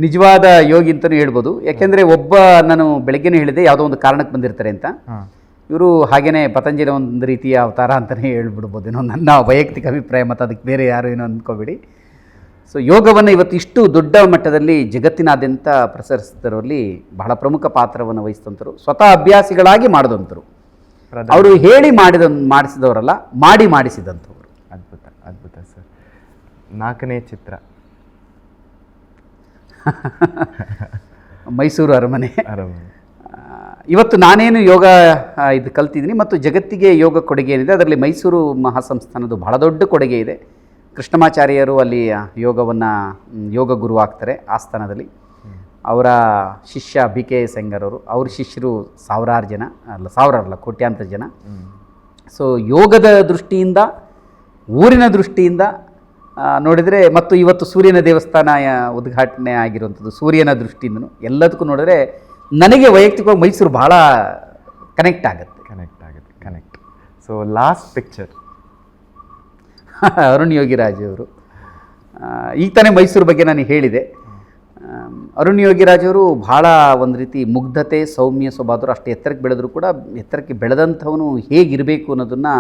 ನಿಜವಾದ ಯೋಗಿ ಅಂತಲೂ ಹೇಳ್ಬೋದು. ಯಾಕೆಂದರೆ ನಾನು ಬೆಳಗ್ಗೆನೇ ಹೇಳಿದೆ ಯಾವುದೋ ಒಂದು ಕಾರಣಕ್ಕೆ ಬಂದಿರ್ತಾರೆ ಅಂತ. ಇವರು ಹಾಗೇನೆ ಪತಂಜಲಿ ಒಂದು ರೀತಿಯ ಅವತಾರ ಅಂತಲೇ ಹೇಳ್ಬಿಡ್ಬೋದೇನೋ, ನನ್ನ ವೈಯಕ್ತಿಕ ಅಭಿಪ್ರಾಯ. ಮತ್ತು ಅದಕ್ಕೆ ಬೇರೆ ಯಾರು ಏನೋ ಅಂದ್ಕೋಬೇಡಿ. ಸೊ ಯೋಗವನ್ನು ಇವತ್ತು ಇಷ್ಟು ದೊಡ್ಡ ಮಟ್ಟದಲ್ಲಿ ಜಗತ್ತಿನಾದ್ಯಂತ ಪ್ರಸರಿಸಿದವರಲ್ಲಿ ಬಹಳ ಪ್ರಮುಖ ಪಾತ್ರವನ್ನು ವಹಿಸಿದಂಥರು, ಸ್ವತಃ ಅಭ್ಯಾಸಿಗಳಾಗಿ ಮಾಡಿದಂಥರು. ಅವರು ಹೇಳಿ ಮಾಡಿಸಿದವರಲ್ಲ, ಮಾಡಿಸಿದಂಥವ್ರು. ಅದ್ಭುತ, ಅದ್ಭುತ ಸರ್. 4ನೇ ಚಿತ್ರ, ಮೈಸೂರು ಅರಮನೆ. ಇವತ್ತು ನಾನೇನು ಯೋಗ ಇದು ಕಲ್ತಿದ್ದೀನಿ ಮತ್ತು ಜಗತ್ತಿಗೆ ಯೋಗ ಕೊಡುಗೆ ಏನಿದೆ, ಅದರಲ್ಲಿ ಮೈಸೂರು ಮಹಾಸಂಸ್ಥಾನದ ಬಹಳ ದೊಡ್ಡ ಕೊಡುಗೆ ಇದೆ. ಕೃಷ್ಣಮಾಚಾರ್ಯರು ಅಲ್ಲಿ ಯೋಗ ಗುರು ಆಗ್ತಾರೆ ಆಸ್ಥಾನದಲ್ಲಿ. ಅವರ ಶಿಷ್ಯ BK ಸೆಂಗರ್ ಅವರು, ಅವ್ರ ಶಿಷ್ಯರು ಸಾವಿರಾರಲ್ಲ ಕೋಟ್ಯಾಂತರ ಜನ. ಸೊ ಯೋಗದ ದೃಷ್ಟಿಯಿಂದ, ಊರಿನ ದೃಷ್ಟಿಯಿಂದ ನೋಡಿದರೆ, ಮತ್ತು ಇವತ್ತು ಸೂರ್ಯನ ದೇವಸ್ಥಾನ ಉದ್ಘಾಟನೆ ಆಗಿರುವಂಥದ್ದು, ಸೂರ್ಯನ ದೃಷ್ಟಿಯಿಂದನೂ ಎಲ್ಲದಕ್ಕೂ ನೋಡಿದ್ರೆ ನನಗೆ ವೈಯಕ್ತಿಕವಾಗಿ ಮೈಸೂರು ಭಾಳ ಕನೆಕ್ಟ್ ಆಗುತ್ತೆ. So last picture, Arun Yogiraj ಅವರು. ಈಗ ತಾನೇ ಮೈಸೂರು ಬಗ್ಗೆ ನಾನು ಹೇಳಿದೆ. ಅರುಣ್ ಯೋಗಿರಾಜ್ ಅವರು ಭಾಳ ಒಂದು ರೀತಿ ಮುಗ್ಧತೆ, ಸೌಮ್ಯ ಸ್ವಭಾವದವರು. ಅಷ್ಟು ಎತ್ತರಕ್ಕೆ ಬೆಳೆದರೂ ಕೂಡ ಎತ್ತರಕ್ಕೆ ಬೆಳೆದಂಥವನು ಹೇಗಿರಬೇಕು ಅನ್ನೋದನ್ನು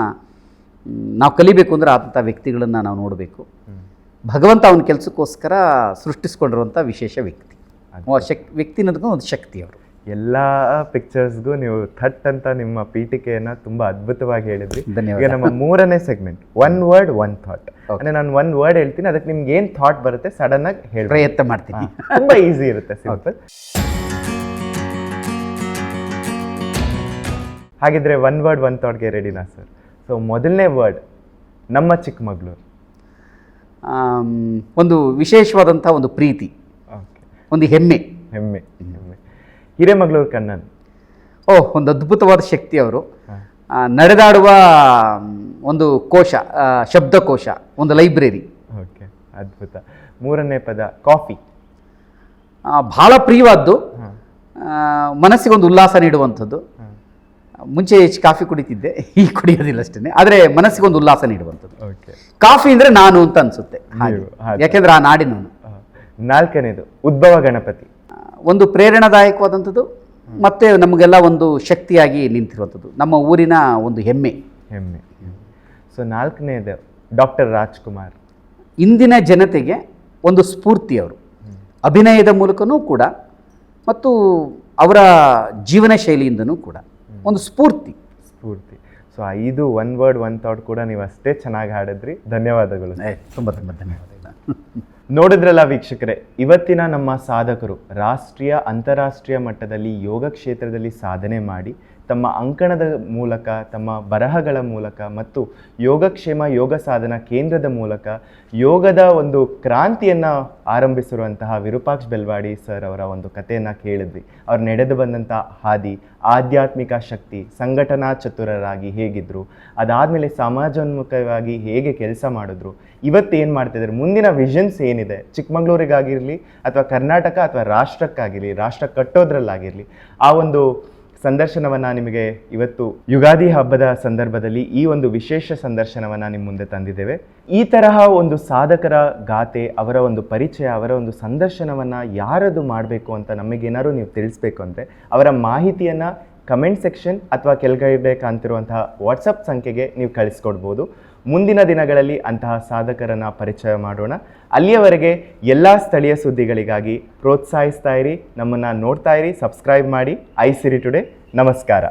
ನಾವು ಕಲಿಬೇಕು ಅಂದರೆ ಅಂಥ ವ್ಯಕ್ತಿಗಳನ್ನು ನಾವು ನೋಡಬೇಕು. ಭಗವಂತ ಅವನ ಕೆಲಸಕ್ಕೋಸ್ಕರ ಸೃಷ್ಟಿಸ್ಕೊಂಡಿರುವಂಥ ವಿಶೇಷ ವ್ಯಕ್ತಿ. ವ್ಯಕ್ತಿ ಅನ್ನೋದಕ್ಕೂ ಒಂದು ಶಕ್ತಿ ಅವರು. ಎಲ್ಲ ಪಿಕ್ಚರ್ಸ್ಗೂ ನೀವು ಥಟ್ ಅಂತ ನಿಮ್ಮ ಪೀಠಿಕೆಯನ್ನ ತುಂಬಾ ಅದ್ಭುತವಾಗಿ ಹೇಳಿದ್ರಿ. ಧನ್ಯವಾದ. ಈಗ ನಮ್ಮ 3ನೇ ಸೆಗ್ಮೆಂಟ್, 1 ವರ್ಡ್ 1 ಥಾಟ್. ಅಂದ್ರೆ ನಾನು 1 ವರ್ಡ್ ಹೇಳ್ತೀನಿ, ಅದಕ್ಕೆ ನಿಮ್ಗೆ ಏನ್ ಥಾಟ್ ಬರುತ್ತೆ ಸಡನ್ ಆಗಿ ಹೇಳಿ. ಪ್ರಯತ್ನ ಮಾಡ್ತೀನಿ. ತುಂಬಾ ಈಸಿ ಇರುತ್ತೆ, ಸಿಂಪಲ್. ಹಾಗಿದ್ರೆ 1 ವರ್ಡ್ 1 ಥಾಟ್ಗೆ ರೆಡಿನಾ ಸರ್? ಸೊ ಮೊದಲನೇ ವರ್ಡ್ ನಮ್ಮ ಚಿಕ್ಕಮಗಳೂರು. ಒಂದು ವಿಶೇಷವಾದಂಥ ಒಂದು ಪ್ರೀತಿ, ಓಕೆ. ಒಂದು ಹೆಮ್ಮೆ. ಹೆಮ್ಮೆ. ಹಿರೇಮಗಳೂರು ಕಣ್ಣನ್. ಒಂದು ಅದ್ಭುತವಾದ ಶಕ್ತಿ ಅವರು. ನಡೆದಾಡುವ ಒಂದು ಕೋಶ, ಶಬ್ದಕೋಶ, ಒಂದು ಲೈಬ್ರರಿ. ಓಕೆ, ಅದ್ಭುತ. 3ನೇ ಪದ ಕಾಫಿ. ಬಹಳ ಪ್ರಿಯವಾದ್ದು, ಮನಸ್ಸಿಗೆ ಒಂದು ಉಲ್ಲಾಸ ನೀಡುವಂಥದ್ದು. ಮುಂಚೆ ಹೆಚ್ಚು ಕಾಫಿ ಕುಡಿತಿದ್ದೆ, ಈಗ ಕುಡಿಯೋದಿಲ್ಲ ಅಷ್ಟೇ, ಆದರೆ ಮನಸ್ಸಿಗೆ ಒಂದು ಉಲ್ಲಾಸ ನೀಡುವಂಥದ್ದು. ಓಕೆ. ಕಾಫಿ ಅಂದರೆ ನಾನು ಅಂತ ಅನಿಸುತ್ತೆ, ಯಾಕೆಂದ್ರೆ ಆ ನಾಡಿನವನು. 4ನೇದು ಉದ್ಭವ ಗಣಪತಿ. ಒಂದು ಪ್ರೇರಣಾದಾಯಕವಾದಂಥದ್ದು, ಮತ್ತೆ ನಮಗೆಲ್ಲ ಒಂದು ಶಕ್ತಿಯಾಗಿ ನಿಂತಿರುವಂಥದ್ದು, ನಮ್ಮ ಊರಿನ ಒಂದು ಹೆಮ್ಮೆ. ಹೆಮ್ಮೆ. ಸೊ 4ನೇದು ಡಾಕ್ಟರ್ ರಾಜ್ಕುಮಾರ್. ಇಂದಿನ ಜನತೆಗೆ ಒಂದು ಸ್ಫೂರ್ತಿ ಅವರು, ಅಭಿನಯದ ಮೂಲಕನೂ ಕೂಡ ಮತ್ತು ಅವರ ಜೀವನ ಶೈಲಿಯಿಂದನೂ ಕೂಡ ಒಂದು ಸ್ಫೂರ್ತಿ. ಸೊ 5 1 ವರ್ಡ್ 1 ಥಾಟ್ ಕೂಡ ನೀವು ಅಷ್ಟೇ ಚೆನ್ನಾಗಿ ಹಾಡಿದ್ರಿ. ಧನ್ಯವಾದಗಳು. ತುಂಬ ಧನ್ಯವಾದಗಳು. ನೋಡಿದ್ರಲ್ಲ ವೀಕ್ಷಕರೇ, ಇವತ್ತಿನ ನಮ್ಮ ಸಾಧಕರು ರಾಷ್ಟ್ರೀಯ ಅಂತಾರಾಷ್ಟ್ರೀಯ ಮಟ್ಟದಲ್ಲಿ ಯೋಗ ಕ್ಷೇತ್ರದಲ್ಲಿ ಸಾಧನೆ ಮಾಡಿ ತಮ್ಮ ಅಂಕಣದ ಮೂಲಕ, ತಮ್ಮ ಬರಹಗಳ ಮೂಲಕ ಮತ್ತು ಯೋಗಕ್ಷೇಮ ಯೋಗ ಸಾಧನಾ ಕೇಂದ್ರದ ಮೂಲಕ ಯೋಗದ ಒಂದು ಕ್ರಾಂತಿಯನ್ನು ಆರಂಭಿಸಿರುವಂತಹ ವಿರೂಪಾಕ್ಷ ಬೆಲ್ವಾಡಿ ಸರ್ ಅವರ ಒಂದು ಕಥೆಯನ್ನು ಕೇಳಿದ್ವಿ. ಅವ್ರು ನಡೆದು ಬಂದಂಥ ಹಾದಿ, ಆಧ್ಯಾತ್ಮಿಕ ಶಕ್ತಿ, ಸಂಘಟನಾ ಚತುರರಾಗಿ ಹೇಗಿದ್ರು, ಅದಾದಮೇಲೆ ಸಮಾಜೋನ್ಮುಖವಾಗಿ ಹೇಗೆ ಕೆಲಸ ಮಾಡಿದ್ರು, ಇವತ್ತೇನು ಮಾಡ್ತಿದ್ದಾರೆ, ಮುಂದಿನ ವಿಷನ್ಸ್ ಏನಿದೆ, ಚಿಕ್ಕಮಗಳೂರಿಗಾಗಿರಲಿ ಅಥವಾ ಕರ್ನಾಟಕ ಅಥವಾ ರಾಷ್ಟ್ರಕ್ಕಾಗಿರಲಿ, ರಾಷ್ಟ್ರ ಕಟ್ಟೋದ್ರಲ್ಲಾಗಿರಲಿ, ಆ ಒಂದು ಸಂದರ್ಶನವನ್ನು ನಿಮಗೆ ಇವತ್ತು ಯುಗಾದಿ ಹಬ್ಬದ ಸಂದರ್ಭದಲ್ಲಿ ಈ ಒಂದು ವಿಶೇಷ ಸಂದರ್ಶನವನ್ನು ನಿಮ್ಮ ಮುಂದೆ ತಂದಿದ್ದೇವೆ. ಈ ತರಹ ಒಂದು ಸಾಧಕರ ಗಾಥೆ, ಅವರ ಒಂದು ಪರಿಚಯ, ಅವರ ಒಂದು ಸಂದರ್ಶನವನ್ನು ಯಾರದು ಮಾಡಬೇಕು ಅಂತ ನಮಗೇನಾದ್ರು ನೀವು ತಿಳಿಸ್ಬೇಕು ಅಂದರೆ ಅವರ ಮಾಹಿತಿಯನ್ನು ಕಮೆಂಟ್ ಸೆಕ್ಷನ್ ಅಥವಾ ಕೆಳಗಡೆ ಕಾಣ್ತಿರುವಂತಹ ವಾಟ್ಸಪ್ ಸಂಖ್ಯೆಗೆ ನೀವು ಕಳಿಸ್ಕೊಡ್ಬೋದು. ಮುಂದಿನ ದಿನಗಳಲ್ಲಿ ಅಂತಹ ಸಾಧಕರನ್ನು ಪರಿಚಯ ಮಾಡೋಣ. ಅಲ್ಲಿಯವರೆಗೆ ಎಲ್ಲ ಸ್ಥಳೀಯ ಸುದ್ದಿಗಳಿಗಾಗಿ ಪ್ರೋತ್ಸಾಹಿಸ್ತಾ ಇರಿ, ನಮ್ಮನ್ನು ನೋಡ್ತಾ ಇರಿ, ಸಬ್ಸ್ಕ್ರೈಬ್ ಮಾಡಿ. I Siri today. ನಮಸ್ಕಾರ.